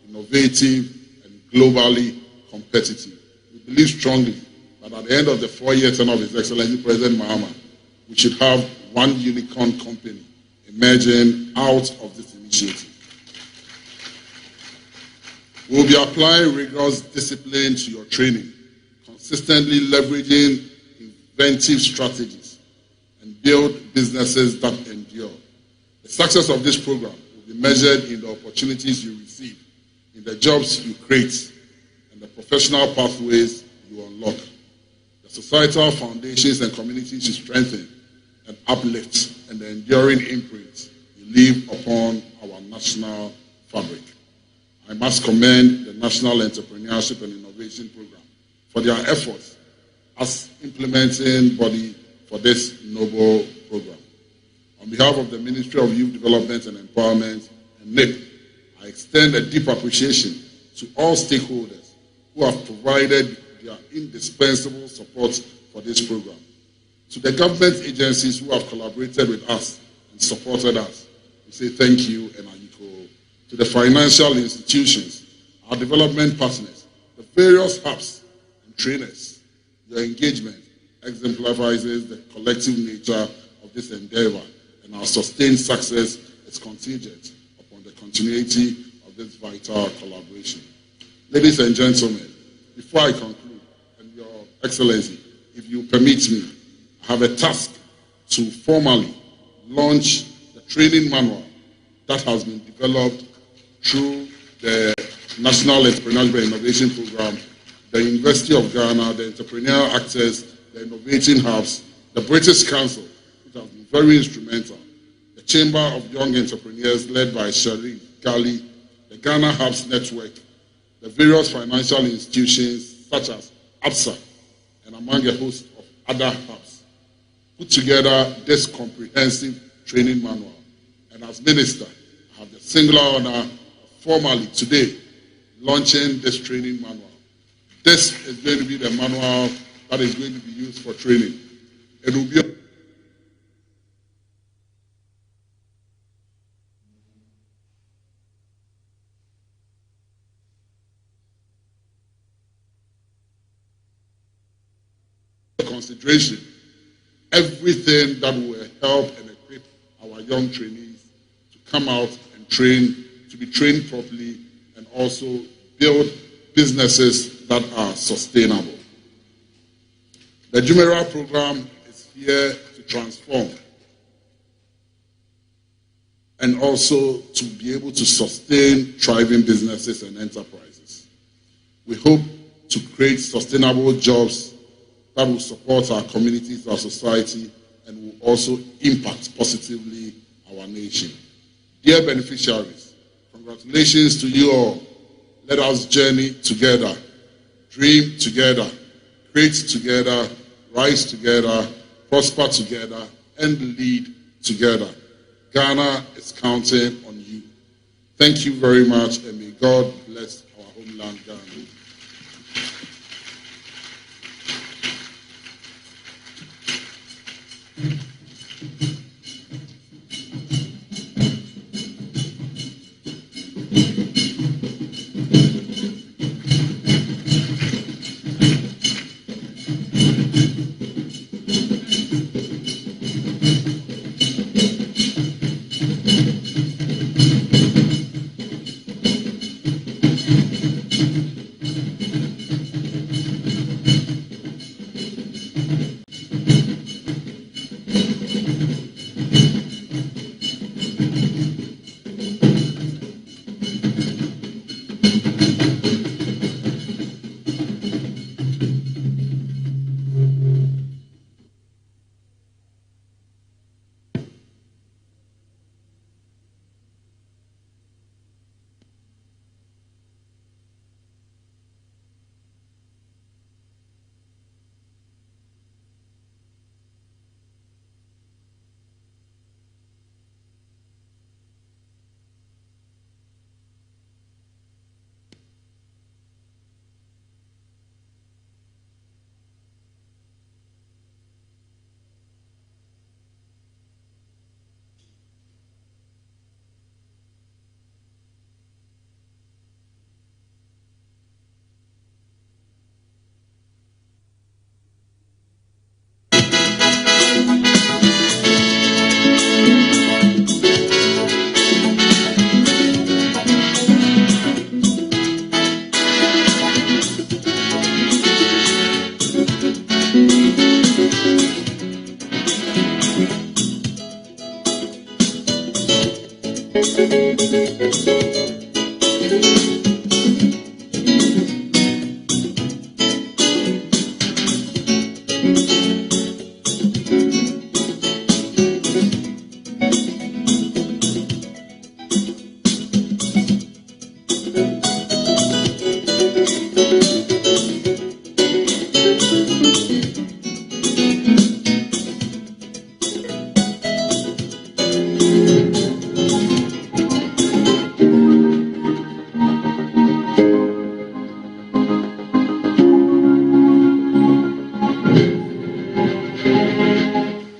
innovative, and globally competitive. We believe strongly that at the end of the 4-year term of His Excellency President Mahama, we should have one unicorn company emerging out of this initiative. We will be applying rigorous discipline to your training, consistently leveraging inventive strategies, and build businesses that endure. The success of this program will be measured in the opportunities you receive, in the jobs you create, and the professional pathways you unlock. The societal foundations and communities you strengthen and uplift, and the enduring imprint you leave upon our national fabric. I must commend the National Entrepreneurship and Innovation Program for their efforts as implementing body for this noble program. On behalf of the Ministry of Youth Development and Empowerment and NIP, I extend a deep appreciation to all stakeholders who have provided their indispensable support for this program. To the government agencies who have collaborated with us and supported us, we say thank you and ayiko. To the financial institutions, our development partners, the various hubs and trainers, your engagement exemplifies the collective nature of this endeavor, and our sustained success is contingent upon the continuity of this vital collaboration. Ladies and gentlemen, before I conclude, and Your Excellency, if you permit me, I have a task to formally launch the training manual that has been developed through the National Entrepreneurship and Innovation Program, the University of Ghana, the Entrepreneurial Actors, the Innovating Hubs, the British Council, which has been very instrumental, the Chamber of Young Entrepreneurs led by Sharif Gali, the Ghana Hubs Network, the various financial institutions such as ABSA, and among a host of other hubs, put together this comprehensive training manual. And as Minister, I have the singular honor of formally today launching this training manual. This is going to be the manual that is going to be used for training. It will be consideration everything that will help and equip our young trainees to come out and train, to be trained properly, and also build businesses that are sustainable. The Jumeirah program is here to transform and also to be able to sustain thriving businesses and enterprises. We hope to create sustainable jobs that will support our communities, our society, and will also impact positively our nation. Dear beneficiaries, congratulations to you all. Let us journey together, dream together, create together, rise together, prosper together, and lead together. Ghana is counting on you. Thank you very much, and may God bless our homeland, Ghana.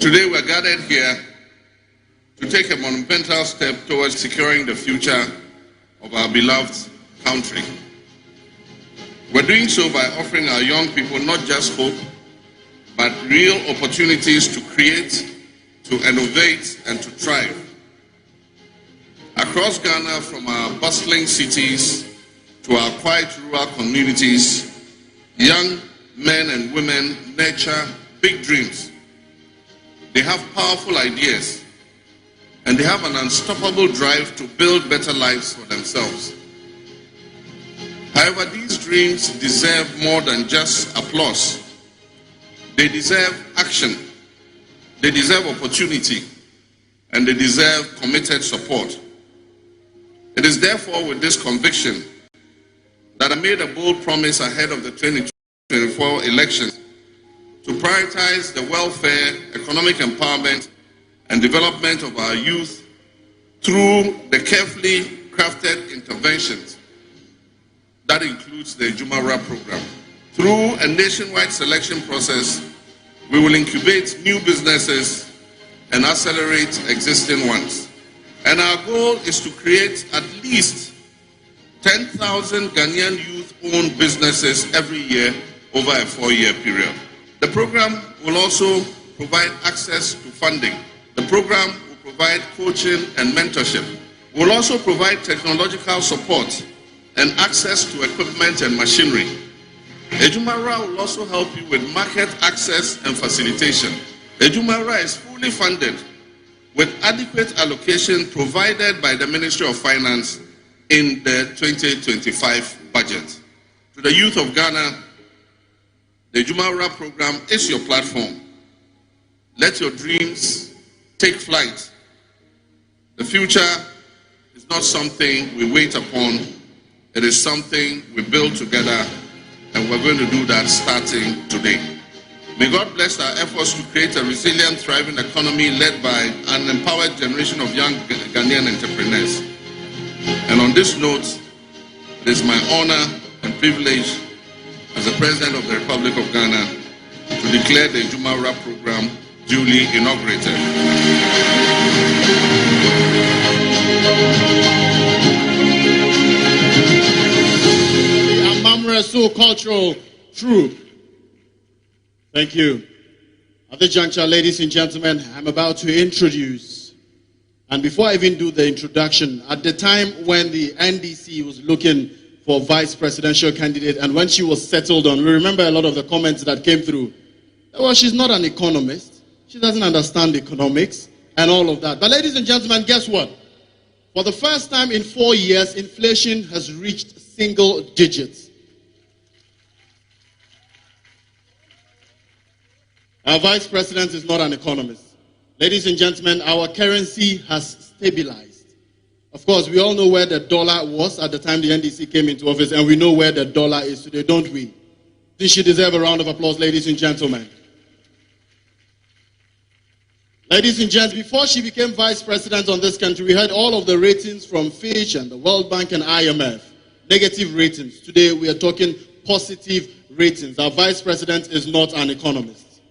Today we're gathered here to take a monumental step towards securing the future of our beloved country. We're doing so by offering our young people not just hope, but real opportunities to create, to innovate, and to thrive. Across Ghana, from our bustling cities to our quiet rural communities, young men and women nurture big dreams. They have powerful ideas, and they have an unstoppable drive to build better lives for themselves. However, these dreams deserve more than just applause. They deserve action, they deserve opportunity, and they deserve committed support. It is therefore with this conviction that I made a bold promise ahead of the 2024 elections to prioritize the welfare, economic empowerment, and development of our youth through the carefully crafted interventions. That includes the Ejumara program. Through a nationwide selection process, we will incubate new businesses and accelerate existing ones. And our goal is to create at least 10,000 Ghanaian youth-owned businesses every year over a 4-year period. The program will also provide access to funding. The program will provide coaching and mentorship. We'll also provide technological support and access to equipment and machinery. Ejumara will also help you with market access and facilitation. Ejumara is fully funded with adequate allocation provided by the Ministry of Finance in the 2025 budget. To the youth of Ghana, the Ejumara program is your platform. Let your dreams take flight. The future is not something we wait upon. It is something we build together, and we're going to do that starting today. May God bless our efforts to create a resilient, thriving economy led by an empowered generation of young Ghanaian entrepreneurs. And on this note, it is my honor and privilege as the President of the Republic of Ghana to declare the Ejumara program duly inaugurated. The Amamra Soul Cultural Troupe. Thank you. At this juncture, ladies and gentlemen, I'm about to introduce, and before I even do the introduction, at the time when the NDC was looking for vice presidential candidate and when she was settled on, we remember a lot of the comments that came through. Well, she's not an economist. She doesn't understand economics and all of that. But ladies and gentlemen, guess what? For the first time in 4 years, inflation has reached single digits. Our vice president is not an economist. Ladies and gentlemen, our currency has stabilized. Of course, we all know where the dollar was at the time the NDC came into office, and we know where the dollar is today, don't we? This should deserve a round of applause, ladies and gentlemen. Ladies and gents, before she became vice president on this country, we had all of the ratings from Fitch and the World Bank and IMF. Negative ratings. Today we are talking positive ratings. Our vice president is not an economist.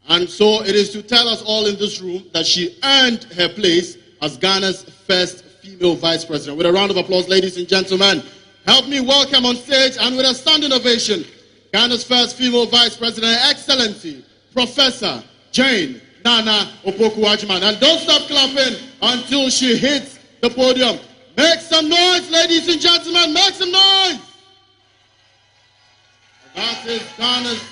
And so it is to tell us all in this room that she earned her place as Ghana's first female vice president. With a round of applause, ladies and gentlemen, help me welcome on stage and with a standing ovation, Ghana's first female vice president, Excellency, Professor Jane Nana Opoku-Agyeman. And don't stop clapping until she hits the podium. Make some noise, ladies and gentlemen, make some noise. That is Ghana's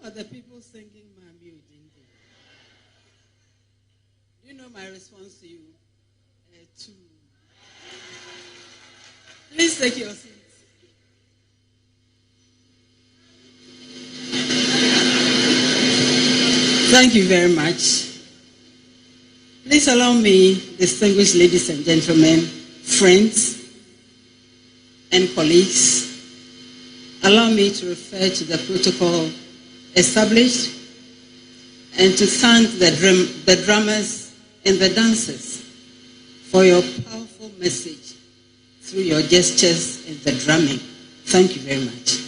Who are the people singing Mami Odindi? You know my response to you? Two. Please take your seats. Thank you very much. Please allow me, distinguished ladies and gentlemen, friends and colleagues, allow me to refer to the protocol established and to thank the drummers and the dancers for your powerful message through your gestures and the drumming. Thank you very much.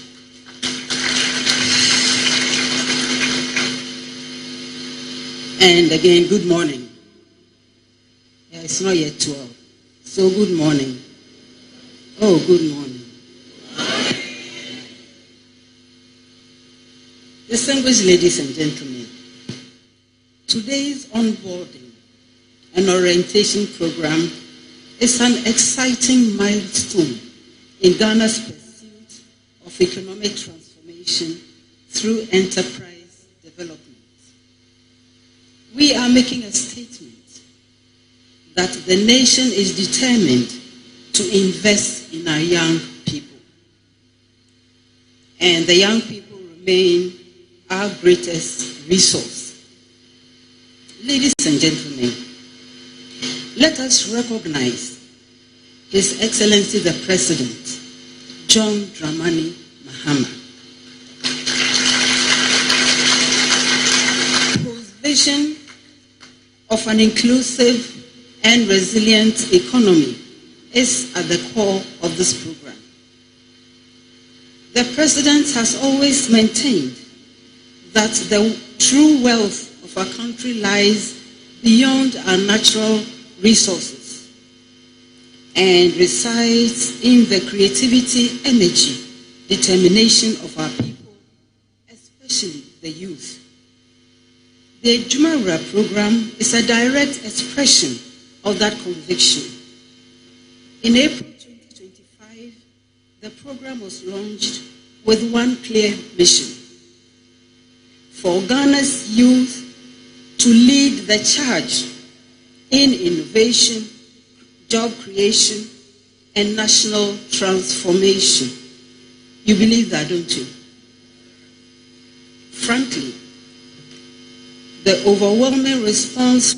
And again, good morning. Yeah, it's not yet 12. So good morning. Oh, good morning. Distinguished ladies and gentlemen, today's onboarding and orientation program is an exciting milestone in Ghana's pursuit of economic transformation through enterprise development. We are making a statement that the nation is determined to invest in our young people. And the young people remain our greatest resource. Ladies and gentlemen, let us recognize His Excellency the President, John Dramani Mahama, whose vision of an inclusive and resilient economy is at the core of this program. The President has always maintained that the true wealth of our country lies beyond our natural resources and resides in the creativity, energy, determination of our people, especially the youth. The Ejumara program is a direct expression of that conviction. In April 2025, the program was launched with one clear mission: for Ghana's youth to lead the charge in innovation, job creation, and national transformation. You believe that, don't you? Frankly, the overwhelming response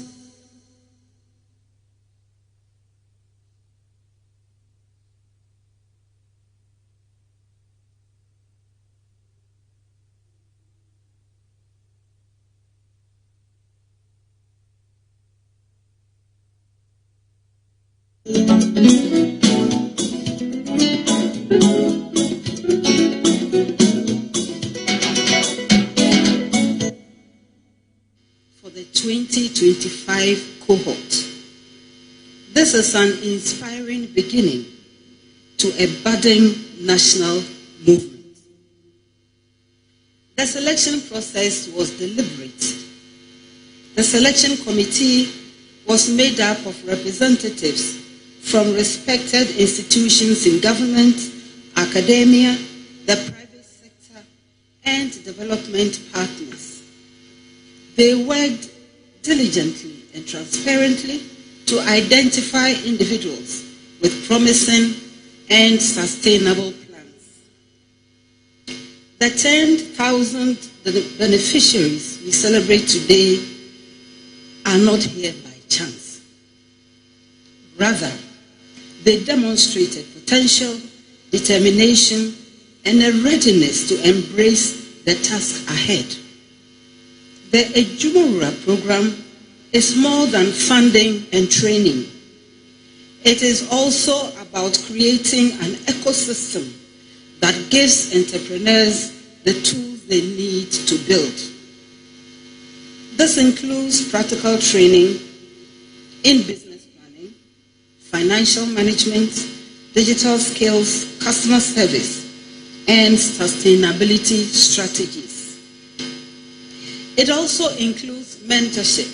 for the 2025 cohort. This is an inspiring beginning to a budding national movement. The selection process was deliberate. The selection committee was made up of representatives from respected institutions in government, academia, the private sector, and development partners. They worked diligently and transparently to identify individuals with promising and sustainable plans. The 10,000 beneficiaries we celebrate today are not here by chance. Rather, they demonstrated potential, determination, and a readiness to embrace the task ahead. The Ejumura program is more than funding and training. It is also about creating an ecosystem that gives entrepreneurs the tools they need to build. This includes practical training in business planning, financial management, digital skills, customer service, and sustainability strategies. It also includes mentorship,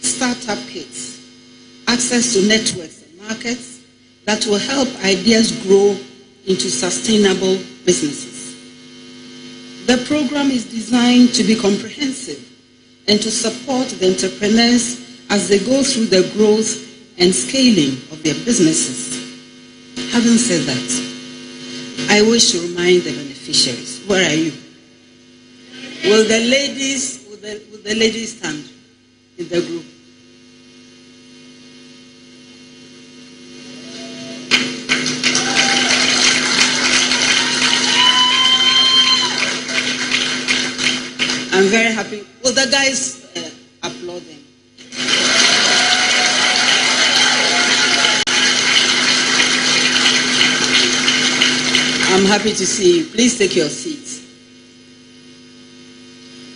startup kits, access to networks and markets that will help ideas grow into sustainable businesses. The program is designed to be comprehensive and to support the entrepreneurs as they go through the growth and scaling of their businesses. Having said that, I wish to remind the beneficiaries. Where are you? Will the ladies stand in the group? I'm very happy. Will the guys applaud them? I'm happy to see you. Please take your seats.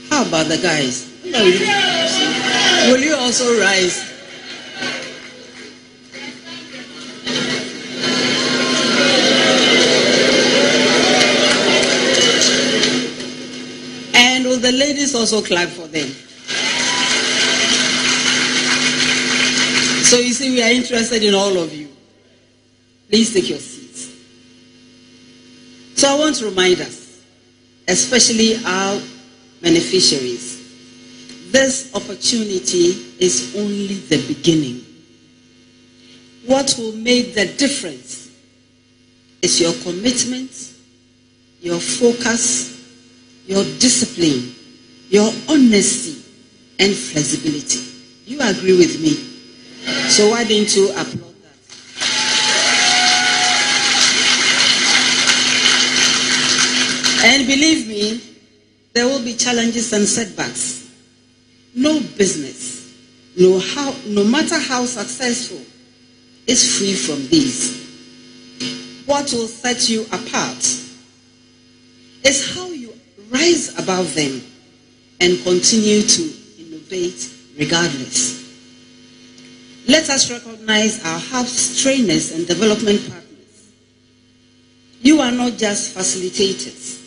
How about the guys? Will you also rise? And will the ladies also clap for them? So you see, we are interested in all of you. Please take your seats. So I want to remind us, especially our beneficiaries, this opportunity is only the beginning. What will make the difference is your commitment, your focus, your discipline, your honesty, and flexibility. You agree with me? So why didn't you applaud that? And believe me, there will be challenges and setbacks. No business, no matter how successful, is free from these. What will set you apart is how you rise above them and continue to innovate regardless. Let us recognize our hubs, trainers, and development partners. You are not just facilitators,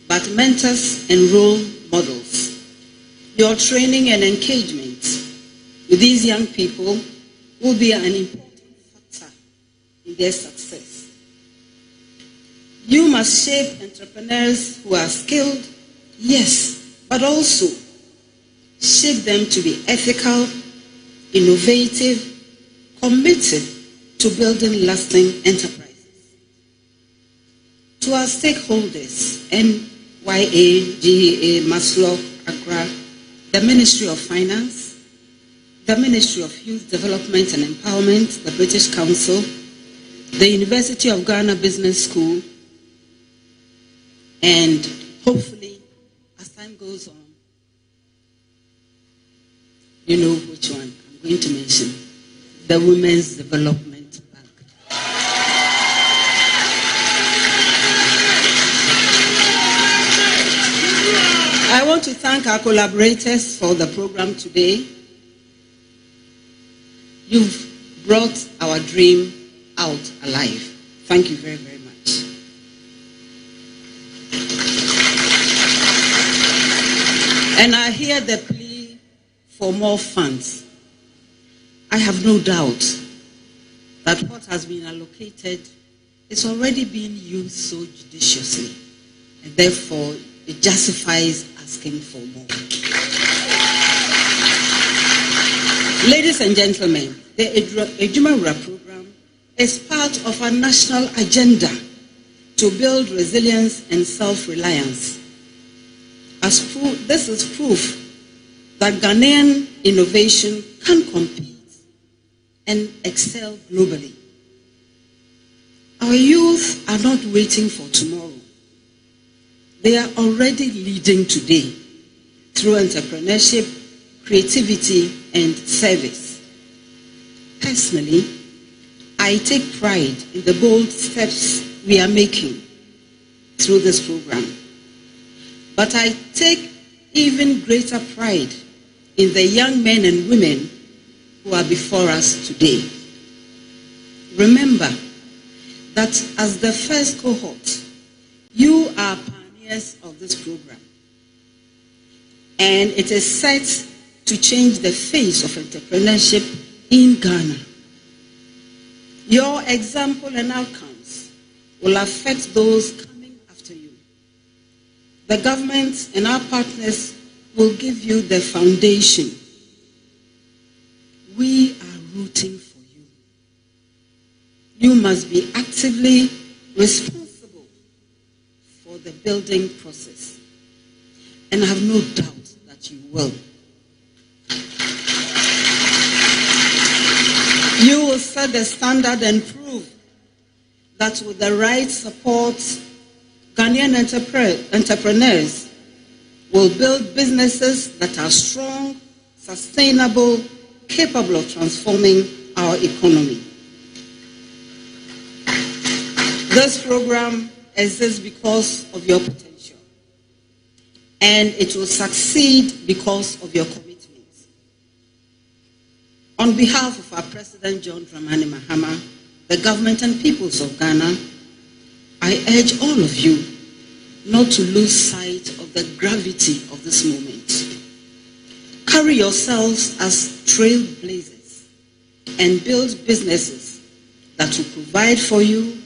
but mentors and role models. Your training and engagement with these young people will be an important factor in their success. You must shape entrepreneurs who are skilled, yes, but but also shape them to be ethical, innovative, committed to building lasting enterprises. To our stakeholders, NYA, GEA, Maslow, Accra, the Ministry of Finance, the Ministry of Youth Development and Empowerment, the British Council, the University of Ghana Business School, and hopefully, as time goes on, you know which one I'm going to mention, the Women's Development Bank. I want to thank our collaborators for the program today. You've brought our dream out alive. Thank you very, very much. And I hear the plea for more funds. I have no doubt that what has been allocated is already being used so judiciously, and therefore it justifies asking for more. Ladies and gentlemen, the Ejumara program is part of our national agenda to build resilience and self-reliance. This is proof that Ghanaian innovation can compete and excel globally. Our youth are not waiting for tomorrow. They are already leading today through entrepreneurship, creativity, and service. Personally, I take pride in the bold steps we are making through this program. But I take even greater pride in the young men and women who are before us today. Remember that as the first cohort, you are pioneers of this program. And it is set to change the face of entrepreneurship in Ghana. Your example and outcomes will affect those coming after you. The government and our partners will give you the foundation. We are rooting for you. You must be actively responsible for the building process. And I have no doubt that you will. You will set the standard and prove that with the right support, Ghanaian entrepreneurs will build businesses that are strong, sustainable, capable of transforming our economy. This program exists because of your potential, and it will succeed because of your commitment. On behalf of our President John Dramani Mahama, the government and peoples of Ghana, I urge all of you not to lose sight of the gravity of this moment. Carry yourselves as trailblazers and build businesses that will provide for you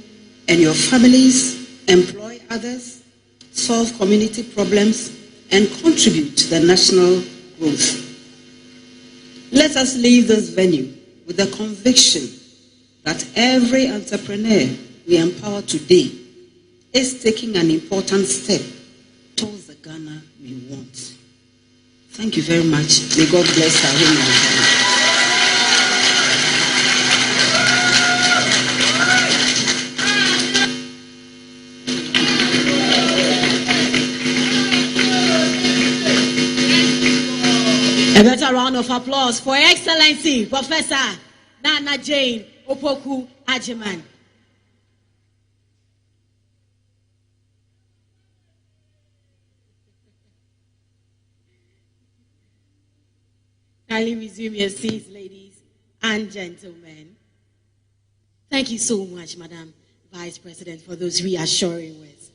and your families, employ others, solve community problems, and contribute to the national growth. Let us leave this venue with the conviction that every entrepreneur we empower today is taking an important step towards the Ghana we want. Thank you very much. May God bless our women. A better round of applause for Her Excellency Professor Nana Jane Opoku Ajiman. Kindly resume your seats, ladies and gentlemen. Thank you so much, Madam Vice President, for those reassuring words.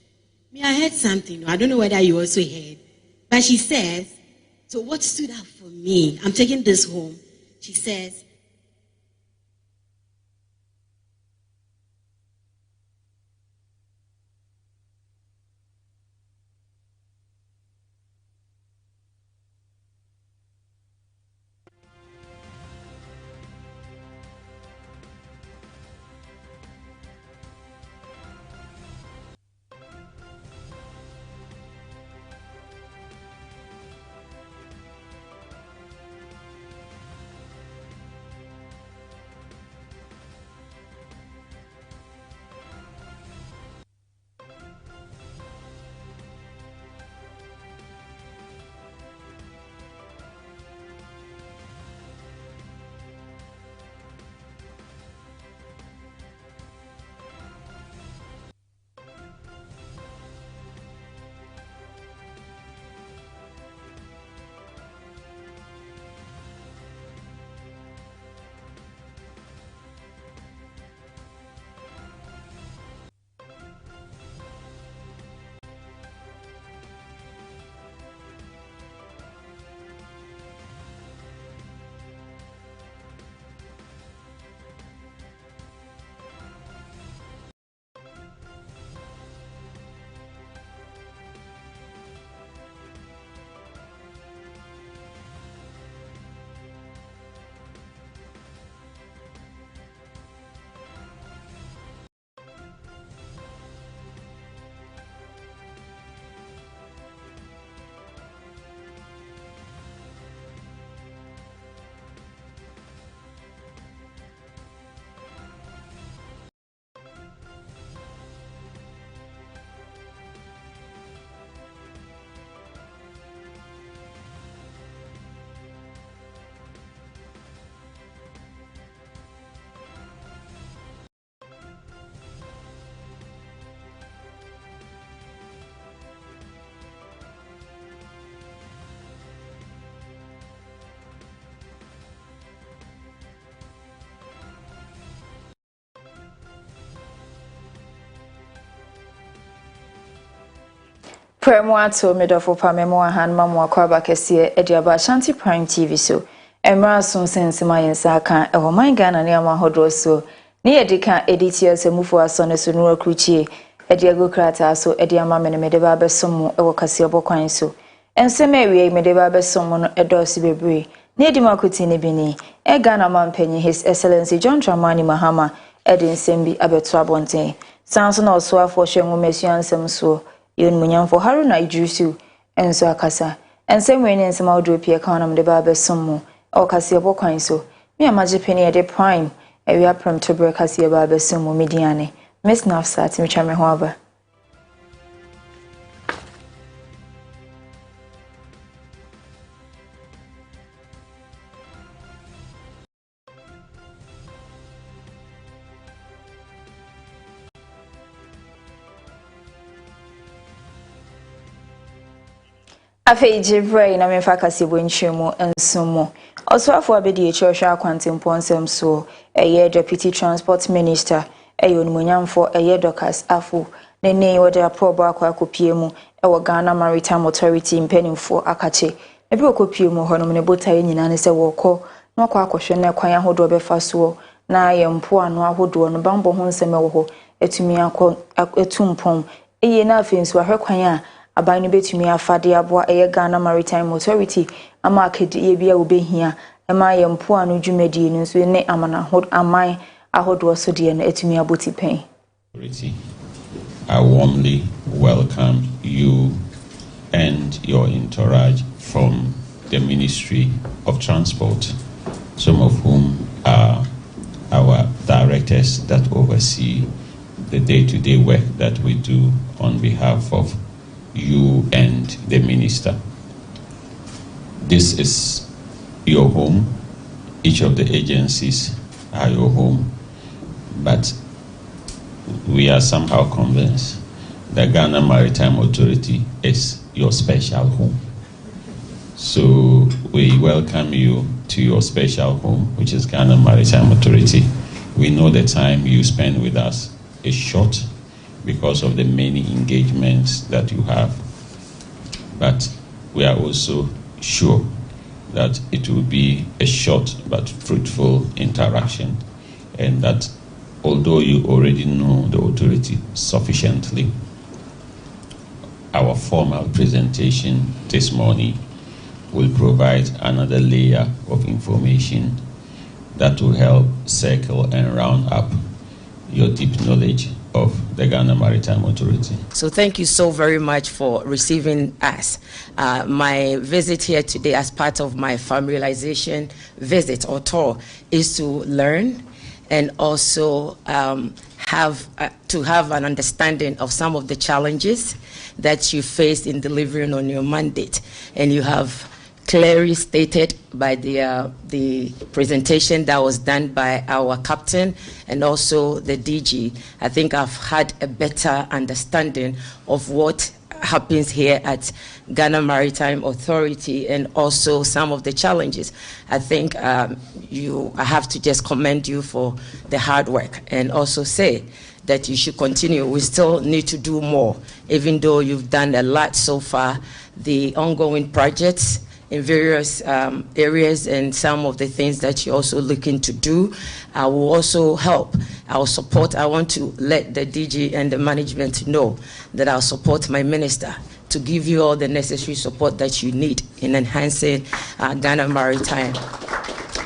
I heard something. I don't know whether you also heard, but she says, so what stood out for me, I'm taking this home. She says, Premoato medofo pamemo ahan mamu akwaba kese ediaba Ashanti Prime TV so emra so sensema yensa kan eho man Ghana ne amahodo so ne yedika editia semufo asone so no akruchie ediago krata so ediama menemede ba besom ewo kase obokwan so ensema ewie medeba besom no edosi bebre ne edimakoti ne bini e Ghana mampanyi His Excellency John Dramani Mahama edinsembi abeto abonten sanso na oso afo hwenwo mesuansem so yon munyamfo Haruna Idrisu enso akasa ensemwe ne nsema odo pie kan nam de ba besom o kase obokwan so me amaje peni e de prime ewi apram to bre kase ba besom mediane Miss Nafsat mi chame ho aba Afe Jibril na mefa kasebo nchemu ensumo oswafo abedi echosha akwantempo nsem so eye deputy transport minister eye onumunyamfo eye Dokas Afu nene wode aprobo akwa akopie mu ewo Ghana Maritime Authority mpenimfo akache ebi okopie mu honom ne botaye nyina ne se wokọ na akwa akohwe na kwan ahodo befa so na yempo ano ahodo no bambo ho nsem ewo ho etumi akọ etumpom eye na afensu ahwekwan a aban no betumi afade aboa eye Ghana Maritime Authority ama akedi ye bia obehia ema yempo ano dwumadi no so ne amana amai ahodo so de no etumi aboti pen. I warmly welcome you and your entourage from the Ministry of Transport, some of whom are our directors that oversee the day-to-day work that we do on behalf of you and the minister. This is your home. Each of the agencies are your home, but we are somehow convinced that Ghana Maritime Authority is your special home. So we welcome you to your special home, which is Ghana Maritime Authority. We know the time you spend with us is short because of the many engagements that you have. But we are also sure that it will be a short but fruitful interaction, and that although you already know the authority sufficiently, our formal presentation this morning will provide another layer of information that will help circle and round up your deep knowledge of the Ghana Maritime Authority. So thank you so very much for receiving us. My visit here today as part of my familiarization visit or tour is to learn and also have an understanding of some of the challenges that you face in delivering on your mandate. And you have clearly stated by the presentation that was done by our captain and also the DG. I think I've had a better understanding of what happens here at Ghana Maritime Authority and also some of the challenges. I think I have to just commend you for the hard work and also say that you should continue. We still need to do more, even though you've done a lot so far. The ongoing projects in various areas and some of the things that you're also looking to do, I will also help. I'll support. I want to let the DG and the management know that I'll support my minister to give you all the necessary support that you need in enhancing Ghana Maritime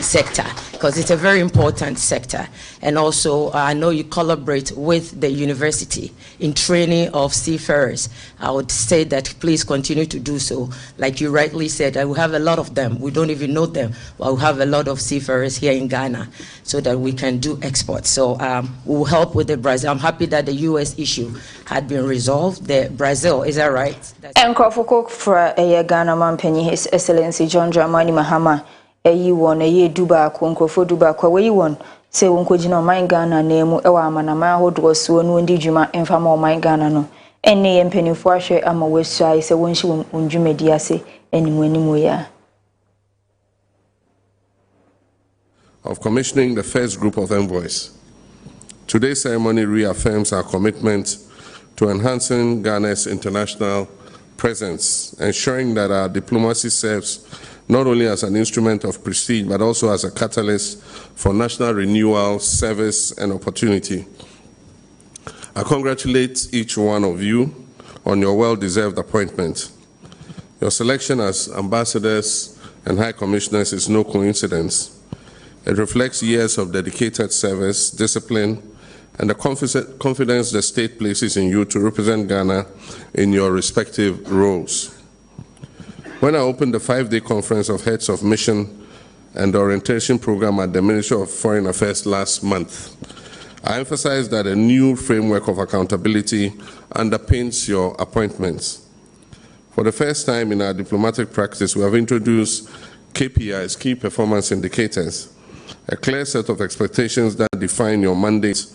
sector, because it's a very important sector. And also, I know you collaborate with the university in training of seafarers. I would say that please continue to do so. Like you rightly said, I will have a lot of them. We don't even know them, but we have a lot of seafarers here in Ghana so that we can do exports. So we'll help with the Brazil. I'm happy that the US issue had been resolved. The Brazil, is that right? And Crawford for a Ghana man penny, His Excellency John Dramani Mahama. Eyi won eye duba ko nkrofo duba kwa we won se wonko gina man Ghana na emu ewa amanama ahodo so no ndi dwuma emfa ma man Ghana no enne ye mpanifo ahwe ama wesua se wonhye wondwumadi ase animu ya of commissioning the first group of envoys. Today's ceremony reaffirms our commitment to enhancing Ghana's international presence, ensuring that our diplomacy serves not only as an instrument of prestige, but also as a catalyst for national renewal, service, and opportunity. I congratulate each one of you on your well-deserved appointment. Your selection as ambassadors and high commissioners is no coincidence. It reflects years of dedicated service, discipline, and the confidence the state places in you to represent Ghana in your respective roles. When I opened the 5-day conference of heads of mission and the orientation program at the Ministry of Foreign Affairs last month, I emphasized that a new framework of accountability underpins your appointments. For the first time in our diplomatic practice, we have introduced KPIs, key performance indicators, a clear set of expectations that define your mandate,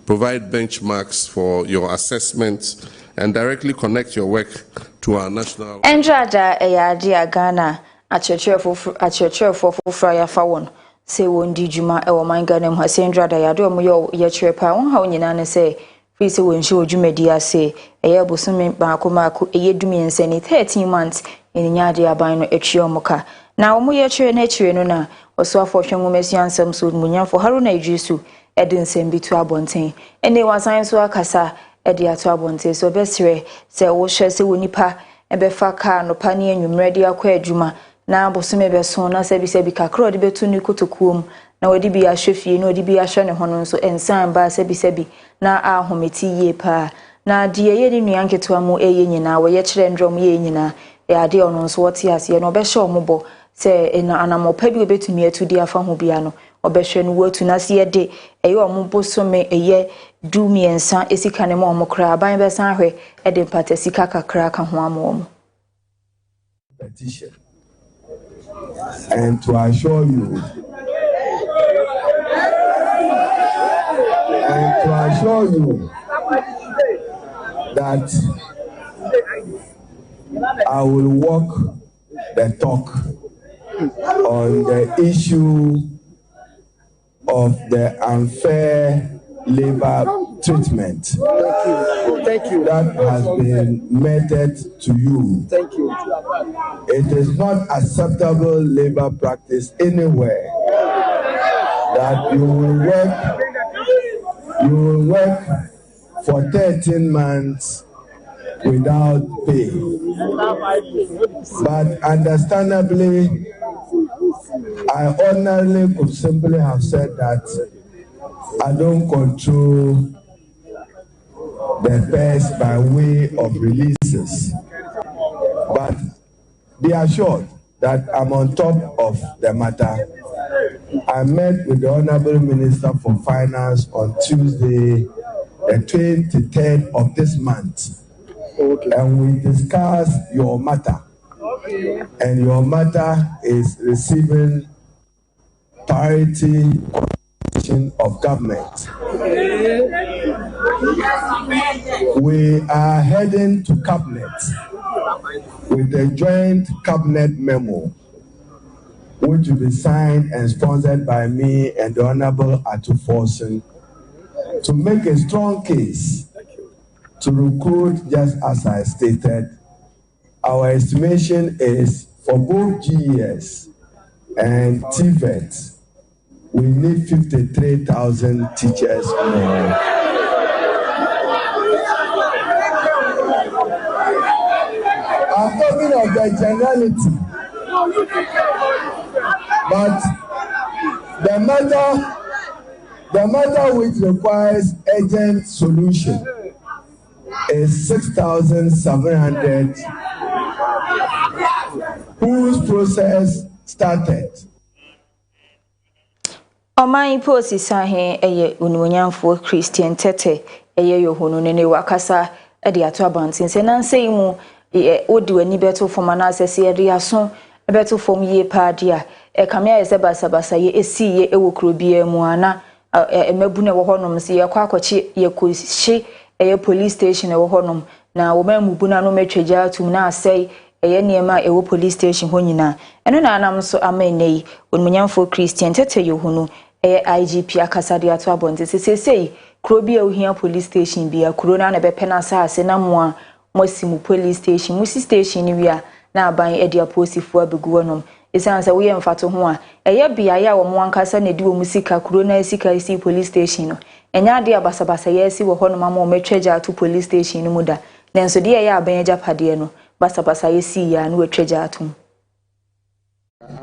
provide benchmarks for your assessments, and directly connect your work to our national. Endrada Eyadia Ghana, a church for Fryer Fawon, say one dijuma, a woman Ghana, has Endrada Yado, your chirpa, one how you say, please when she would Jumedia say, a yabusumi Bakumaku, a yedumi and send it 13 months in Yadia Bino Echiomoka. Now, Muya nature no or so for Shangumesian some soon Munya for Haruna Jusu. Edin sembi to abonten ene wasan so akasa edi ato abonten so besire se wo hwe se wonipa ebefa ka no pani anwumre de akwa adwuma na abosome beso na se bi kakro de betu ni kotokuom na wodi bi ahwefie na wodi bi ahwe ne hono so ensan ba se bi na ahometi ye pa na de ye ni nuanketo mu eye nyina wo ye kire ndrom ye nyina e ade ono so wote ase no be hye omobo se na anamopa bi obetumi atudi afa ho bia no obehwe no watu na se de eye omobosome eye dumiensa esika ne mo omokra ban be san hwe e de pata sika kakra ka ho amo petition and to assure you that I will walk the talk on the issue of the unfair labor treatment. Thank you. That has been meted to you. Thank you. It is not acceptable labor practice anywhere that you will work for 13 months without pay. But understandably, I ordinarily could simply have said that I don't control the pairs by way of releases. But be assured that I'm on top of the matter. I met with the Honorable Minister for Finance on Tuesday, the 23rd of this month. Okay. And we discussed your matter. Okay. And your matter is receiving parity of government. Okay. We are heading to cabinet with a joint cabinet memo, which will be signed and sponsored by me and the Honorable Atu Forsen, to make a strong case to recruit, just as I stated. Our estimation is for both GES and TVET, we need 53,000 teachers more. I'm talking of the generality, but the matter which requires urgent solution is 6,700, whose process started. Oman posi sahe eye unwonyamfo Christian Tete eye yohunu ne wakasa e de ato abantin se nansei mu odi wani beto foma na asese e de aso beto fom ye paadia e kamia ye se basabasa ye esiye e wokrobia mu ana emebu ne wo honom se ye kwakwachi ye koshi eye police station e wo honom na wo mamubu na no metweja atum na asei eye niema e wo police station ho nyina eno na anam so amenei unwonyamfo Christian Tete yohunu IGP akasade ato abonte sesei kro bia ohia police station bia kro na be penasa ase na moa Mosimu police station musi station ni wia na aban edi aposifo abegu wonom esan sa woyɛ mfato ho a ɛyɛ bia ya wo mo ankasa na di wo musika kuro na sika isi police station no ɛnya ade abasabasa yɛ si wo hɔ no ma mo metwagya ato police station no mu da nanso de ɛyɛ aban agya pade no basabasa yɛ si ya no wetwagya ato.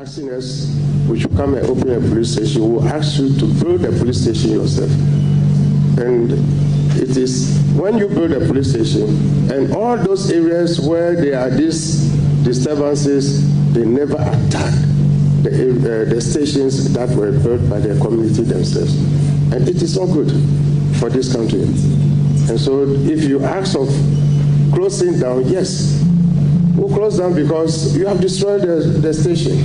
Asking us, we should come and open a police station. We will ask you to build a police station yourself. And it is when you build a police station and all those areas where there are these disturbances, they never attack the stations that were built by the community themselves. And it is all good for this country. And so if you ask of closing down, yes, we'll close down because you have destroyed the station.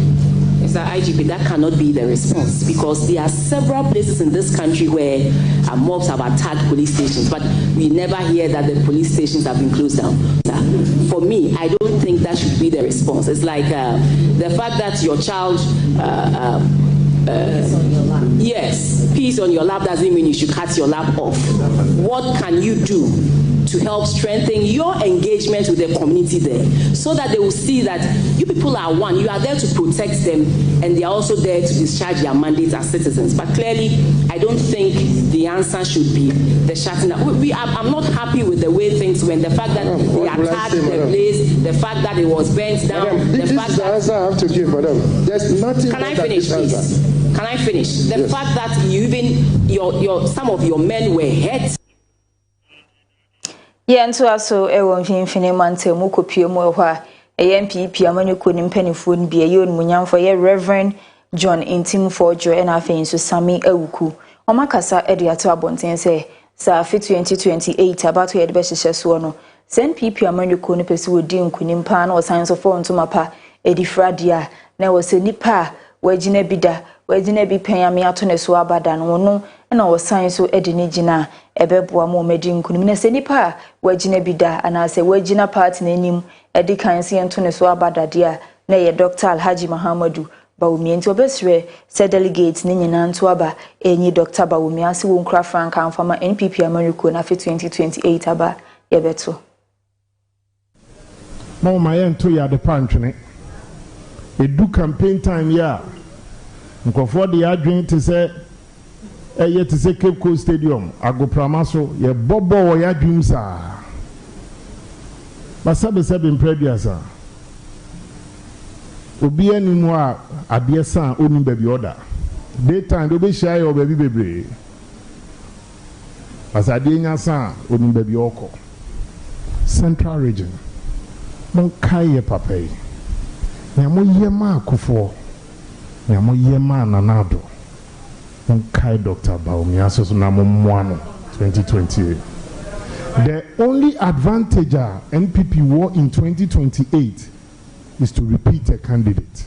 Mr. IGP, that cannot be the response because there are several places in this country where mobs have attacked police stations, but we never hear that the police stations have been closed down. For me, I don't think that should be the response. It's like the fact that your child, yes, pees on your lap doesn't mean you should cut your lap off. What can you do to help strengthen your engagement with the community there so that they will see that you people are one, you are there to protect them and they are also there to discharge their mandates as citizens. But clearly, I don't think the answer should be the shutting down. I'm not happy with the way things went. The fact that they attacked the place, the fact that it was burnt down. Madam, this is the answer I have to give, madam. There's nothing. Can I finish, please? Can I finish? The fact that you even some of your men were hurt. Yeah, and so also ewo mfimfini mante mu kopie mu hɔ a MPP amanyuko ni mpanifo bi ayi onmunyamfo ye Reverend John Intimfo Jo na afei nso Sami Awuku omakasa ede ato abonten se sa 2028 abato ye de behyehyɛ so no MPP amanyuko ni pesi wodi nkunim pa na osan so fo ntoma pa edifrade a na wose nipa wagina bida wagina bi panyame ato ne so abada no no na osan so ede ne gina ebeboa mo medi nkunim na se nipa wagina bida ana se wagina party na nim edi kan se ento ne so abada dia na ye Dr. Alhaji Muhammadu Bawumi enti obesre se delegate ni nyina nto aba enyi Dr. Bawumi ase wo nkra frank amfama NPP America na 2028 aba ye beto mo maye nto ya de pantwene edu campaign time ya nkofo de adwen te se eye te se Cape Coast Stadium agoprama so ye bobo wo ya dwum sa basabe sebe imprediasa obi animu a ade san oni baby order daytime do be share your baby bebre asade nya san oni baby oko central region mon kai papai na mo yema akufo na mo yema nanado mon kai Dr. Bawumi aso na mo moano 2028. The only advantage NPP war in 2028 is to repeat a candidate.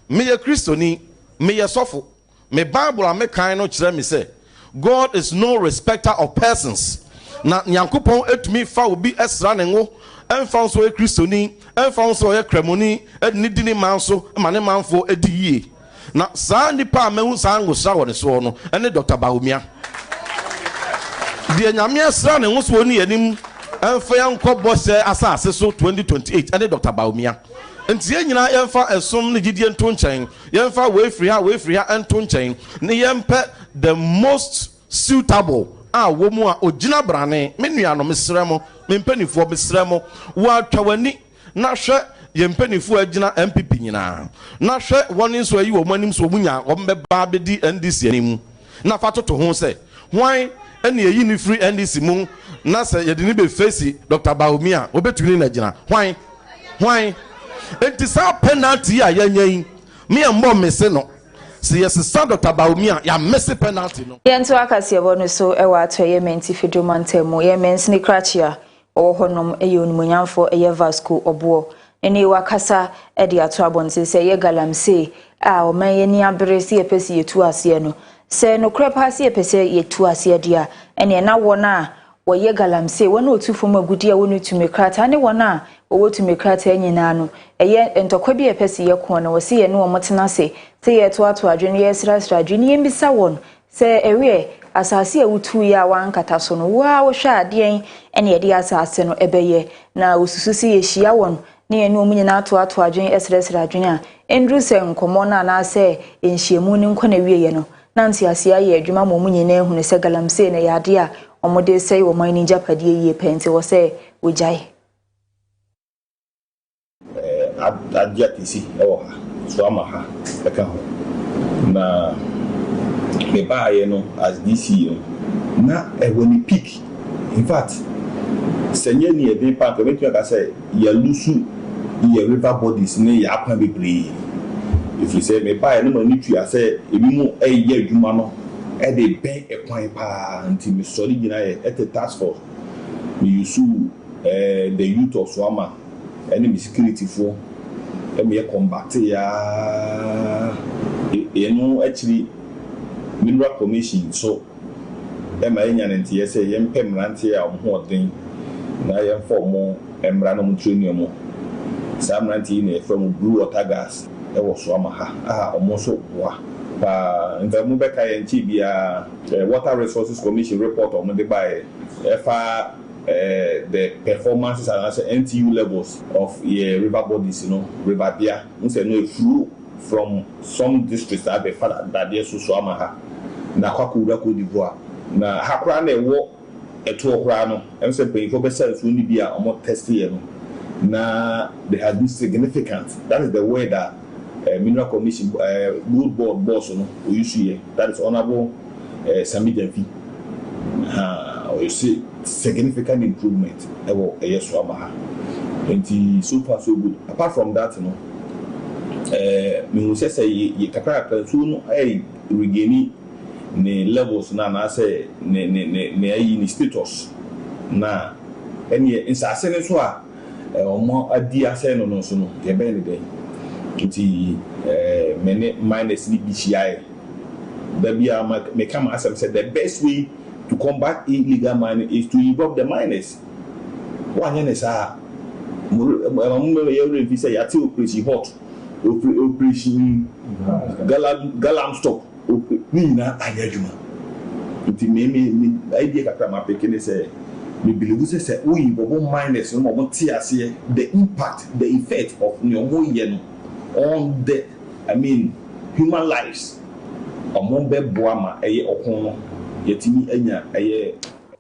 Me a Christiani, me a sofo, me Bible and me kind of chile me say, God is no respecter of persons. Na nyankopon etumi fa obi esra ne ngo, emfa so e Christiani, emfa so e kremoni, edini dini manso, ma ne manfo ediye. Na saa nipa mehu saa ngosra woni so no, ene Dr. Bawumi. The Nyamia Sran and was one yenim and Fayan Cobose Assassin so 2028 and Dr. Bawumi. And Tiana Yanfa and some Gideon Tunchain, Yanfa way free and Tunchain, Niampe the most suitable. Woman Ojina Brane, Miniano Miss Remo, Mimpeni for Miss Remo, what Tawani, Nasha, Yempeni for Gina MPP. Nasha, one is where you were one names Womunya, Ombe Babidi and this yenim. Nafato to home say, why? Any a free NDC moon, Nasa Yadinibe Facey, Dr. Bawumi, Obetuni Najina. Why? It is our penalty, me and mom Messeno. See, yes, son Dr. Bawumi, ya messy penalty. Yanto Akasia Bonuso, Ewa to ye menti Fidumantemo, ye mensni crachia, or honum eun munyamfo eye vasco obo. Any wakasa edia trabons say ye galam say, ah, may any abresi a pesi to asieno. Se no krepa se pese ye tu ase dia ene na wona wo ye galam se wona otu fom agudi a wonu tu mekrata ne wona wo wotu mekrata nyina no eye entokwa bi pese ye ko na wo se ye no mo tena se ye to ato adwene ye sra adwene ye mbisa won se ewe asase a wutu ya wankata so no wa wo hwa adean ene ye de asase no ebeye na osusu si ye hia won ne ye no munyina ato adwen esresre adwen a endru se nkomo na se enhyiemu ne nkona wieye no nanti asia ye adwuma mo munyina ehunu se galamse na yade a omode sei wo man ni japade ye penti wo se wojai adjatisi ewo ha so ama ha eka ho na me baaye no as this year na when you peak in fact senye ni e dey park we tell ka say ya lusu ye river bodies ne ya akwa bebre if you say me baaye no mani tu say ebi mu eye adwuma no e dey ben ekwan pa nti me sori gina ye at a task force me yusu the youth of Swama enemy security for me combat ya actually mineral commission so ema enya nti ye say ye mpem rante a omhoden na ye form emra no training mo sam rante ni from blue water gas e wo so ama ha omo so wa pa nta mu beka ye nti bia water resources commission report on the by efa the performances and NTU levels of river bodies, river Bia. We say no flow from some districts that be found that there so amaha. Na kwakura ko divoa. Na hakra na ewo eto okra no. Em say pay for better so ni bia omo test here no. Na there has been significant. That is the way that mineral commission good board boss no we use here. That is honorable Sami Denfi. You see significant improvement ewo yeso amaha. And so far so good. Apart from that, me say ye kakra so no regaining ne levels na say ne status na any insase ne so a omo adi ase no so no ye be ne dey nti many minus ni BCI da bia me come asem say the best way to combat illegal mining is to involve the miners. One is a you say you operation hot, operation galam stop, Nina Ayajuma. It me idea that my picking say, we believe say, we miners, the impact, the effect of Nyomoyen on the, human lives. Among the Boama, a okono. Yetimi enya eye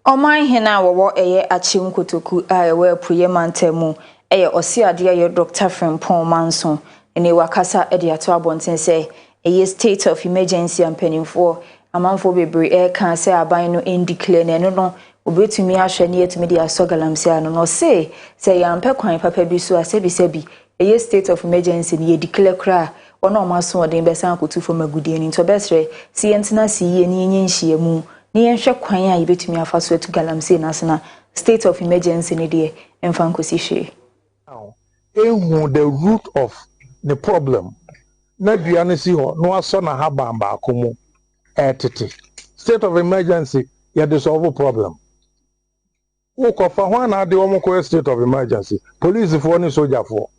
Oman hena wo eye achim kotoku a ewe puye mantemu eye osiade ye Dr. Frimpong Manson ene wakasa ede ato abonten se eye state of emergency ampanimfo amanfo bebre kan se aban no indeclare ne no obetumi ahwe ne yetumi de asogalamse ano no se yampe kwan papa bi so asebi eye state of emergency ne ye declare kra ono maso odin besan kotu fo magudie ni to besre si entina si ye ni nyenhie mu ni yenhwe kwan a yebetumi afaso etu galamse nasna state of emergency ne de emfa nkosi hwe the root of the problem na duane si ho no aso na ha bamba akomo etete state of emergency ya de solve problem wo ko fa ho na de omo ko state of emergency police for ni soldier for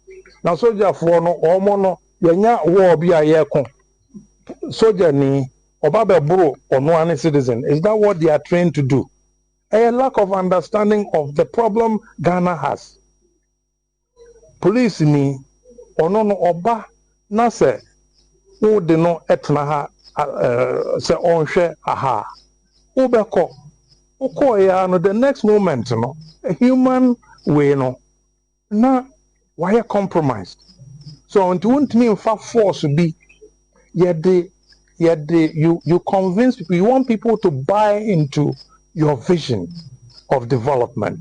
na soldier for no omo no yenya wo obi aye ko soldier ni oba be bro ono an citizen. Is that what they are trained to do? A lack of understanding of the problem Ghana has. Police ni ono no oba na se wo de no etna ha se onhwe aha wo be ko ya no the next moment no a human way no na why compromised. So until won't mean force be you convince people, you want people to buy into your vision of development.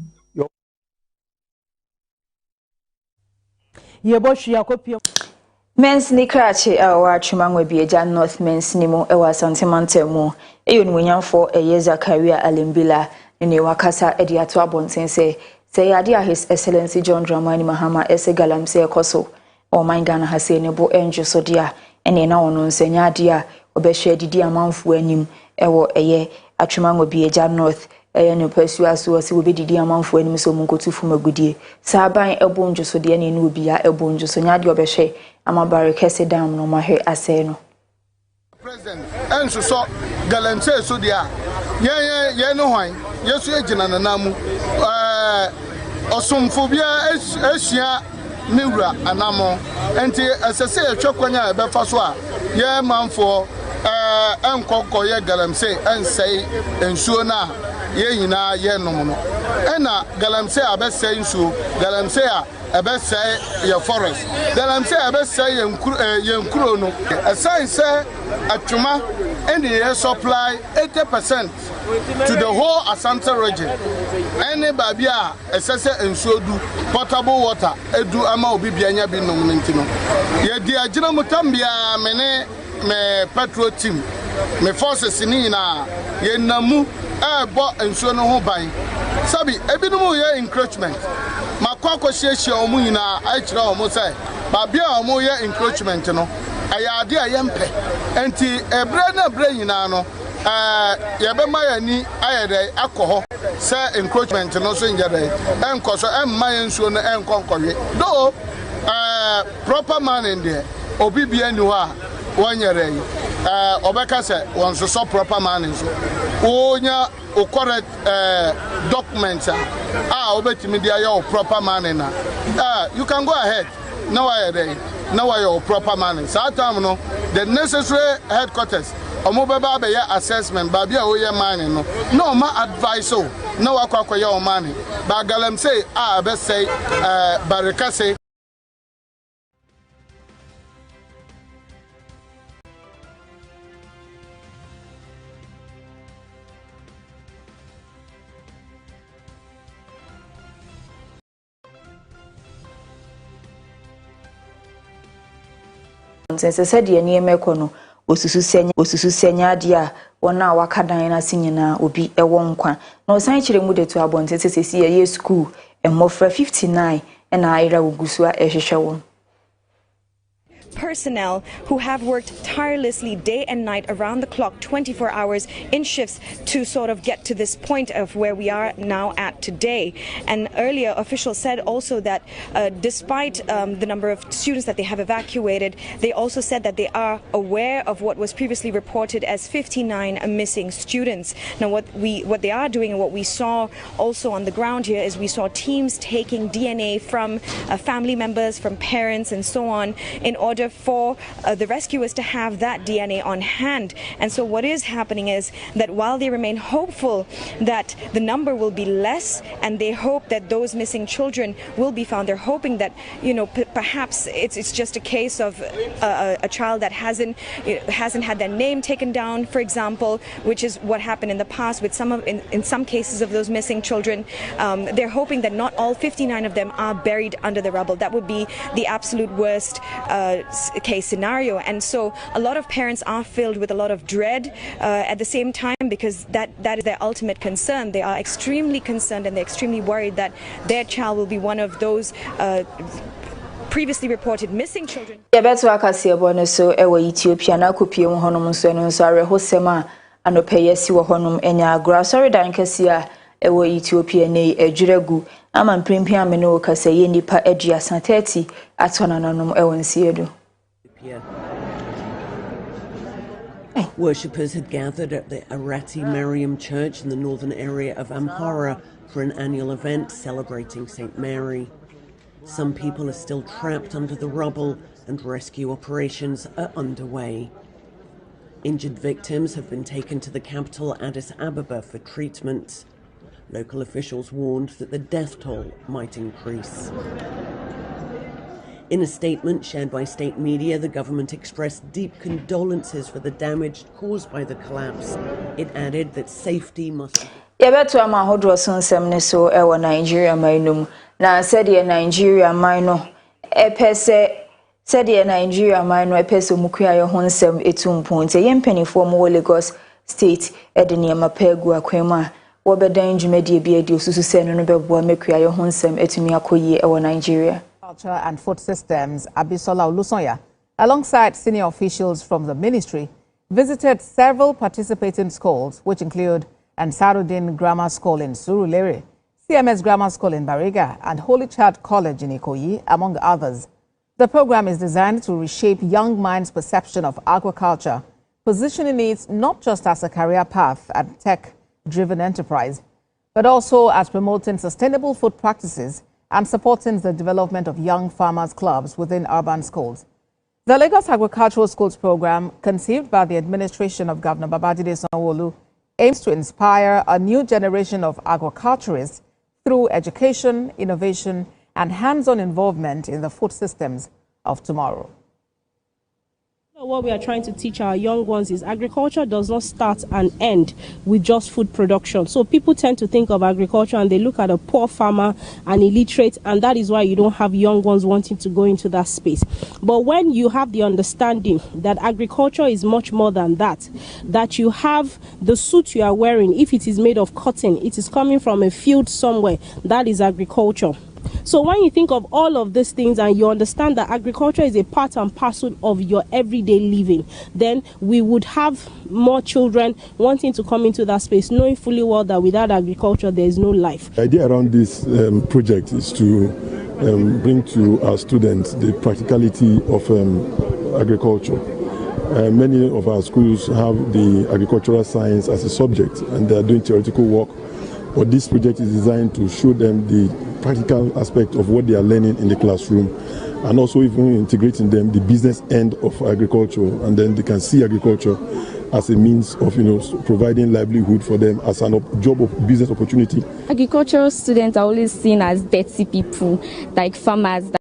Men's ni krache wa chumangwe bieja North Men's ni mu ewa santimante mu eyo ni wenyamfo Zakaria Alimbila ni wakasa edi ato abontense say yade His Excellency John Dramani Mahama ese galamse ekoso o man Ghana hase ne bo enjo so dia ene na ono nsenya ade a obehwe didi amanfo anim ewo atwumango bieja North ne pasu aso wasi obedidi amanfo anim so munkotu fumagudie saban ebo njo so de ne no bia ebo njo so nya de obehwe amabare kese dam no mahwe ase no president enso so galamse so dia Yeah, no why. Yes, we are na namu. Osumfobia Asia Nura anamo. Enti asese atwa kwanya ebefa so a ye manfo enkokko ye galamse ensei ensuo na ye nyina ye nom no. Ena galamse abesei nsuo, galamse a ebesei ye forest. Galamse abesei ye nkuro no. Asai say atwuma and they supply 80% to the whole Ashanti region. Any babia essence and so do potable water edu ama obi bianya bi no ntino. Ye di agina mutambia mene me petrol team me forces ni na ye namu bo enso no ho ban. Sabi ebinumu ye encroachment. Makwa hyehyia omu nyina a kira omu sai babia omu ye encroachment no. Ayade ayempe enti ebre na bre nyina no yebema yani ayede akoho se encroachment no so njede enkoso emma yensuo no enkonkɔwe do proper man in there obi bia ni ho a wonyere obeka se wonso so proper man nso wonya o correct documents obetimi dia your proper man na you can go ahead no ayede now your proper man. So time no the necessary headquarters. Omobeba be ya assessment babia oye man no ma advice so no akwa your money. But galam say be say barika say Nse said ye nieme kono osusu senya dia wona wakadan na sinyina obi ewo nkwa na osan kire mu detu abonte sesi ye school emofra 59 na aira ogusu a ehwehwe won. Personnel who have worked tirelessly day and night around the clock 24 hours in shifts to sort of get to this point of where we are now at today. And earlier officials said also that despite the number of students that they have evacuated, they also said that they are aware of what was previously reported as 59 missing students. Now what they are doing and what we saw also on the ground here is we saw teams taking DNA from family members, from parents and so on in order for the rescuers to have that DNA on hand. And so what is happening is that while they remain hopeful that the number will be less and they hope that those missing children will be found, they're hoping that, you know, perhaps it's just a case of a child that hasn't had their name taken down, for example, which is what happened in the past with in some cases of those missing children. They're hoping that not all 59 of them are buried under the rubble. That would be the absolute worst case scenario. And so a lot of parents are filled with a lot of dread at the same time, because that is their ultimate concern. They are extremely concerned and they're extremely worried that their child will be one of those previously reported missing children. Yabeto akase ebo so ewo Ethiopia na kopiem honom so no so arehosema anopeya si wo honom enya agro sorry dan kase a ewo Ethiopia nei edwiregu ama mprempia me no kase ye nipa aduasa 30 atonananom ewo nsiedo. Worshippers had gathered at the Arati Mariam Church in the northern area of Amhara for an annual event celebrating St. Mary. Some people are still trapped under the rubble and rescue operations are underway. Injured victims have been taken to the capital Addis Ababa for treatment. Local officials warned that the death toll might increase. In a statement shared by state media, the government expressed deep condolences for the damage caused by the collapse. It added that safety must be... Yabeto ama hodro sonsem ne so ewo Nigeria mainum na said Nigeria maino Nigeria maino epese mukuya yo honsem etumponte yempenifo mo Lagos state edeniema pegu akwema wobedan dwumedie bi edi osusu se no beboa mekuya yo honsem etumi akoyi ewo Nigeria. Culture and Food Systems, Abisola Olusoya, alongside senior officials from the ministry, visited several participating schools, which include Ansarudin Grammar School in Surulere, CMS Grammar School in Bariga, and Holy Child College in Ikoyi, among others. The program is designed to reshape young minds' perception of agriculture, positioning it not just as a career path and tech, driven enterprise, but also at promoting sustainable food practices and supporting the development of young farmers' clubs within urban schools. The Lagos Agricultural Schools program, conceived by the administration of Governor Babajide Sanwo-Olu, aims to inspire a new generation of agriculturists through education, innovation, and hands-on involvement in the food systems of tomorrow. What we are trying to teach our young ones is agriculture does not start and end with just food production. So people tend to think of agriculture and they look at a poor farmer, an illiterate, and that is why you don't have young ones wanting to go into that space. But when you have the understanding that agriculture is much more than that, that you have the suit you are wearing, if it is made of cotton, it is coming from a field somewhere, that is agriculture. So when you think of all of these things and you understand that agriculture is a part and parcel of your everyday living, then we would have more children wanting to come into that space, knowing fully well that without agriculture there is no life. The idea around this project is to bring to our students the practicality of agriculture. Many of our schools have the agricultural science as a subject and they are doing theoretical work, but this project is designed to show them the practical aspect of what they are learning in the classroom and also even integrating them the business end of agriculture, and then they can see agriculture as a means of providing livelihood for them as a job of business opportunity. Agricultural students are always seen as dirty people, like farmers.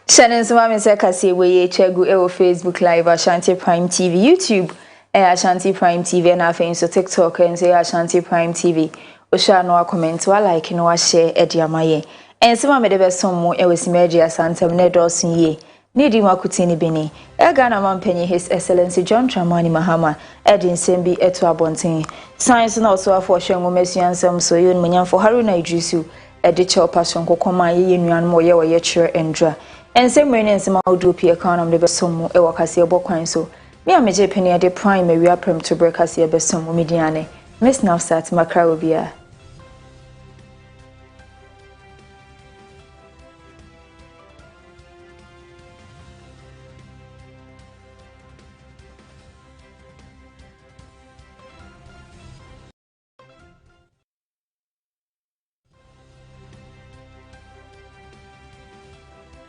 Shannon Swami Sekasi we chegu ewo Facebook Live Ashanti Prime TV, YouTube Ashanti Prime TV, and also TikTok and say Ashanti Prime TV. Osha no comment wa like no share ediamaye. And some me de be som mo ewo simeji Asante ne dosun ye. Nidi makutini bini. Ghana Mampenyi His Excellency John Dramani Mahama Edin Sembi eto abonten. Science na also afo hwenwo mesuansam so yun munyamfo Haruna Idrisu ediche passion kokoma ye nuan mo ye wo ye chere endra. And same way in some outdoor economy, the best some Ewakasi Bokwan so. Me a major penny at the prime, we are prem to break us here best some mediane. Miss now start Macraobia.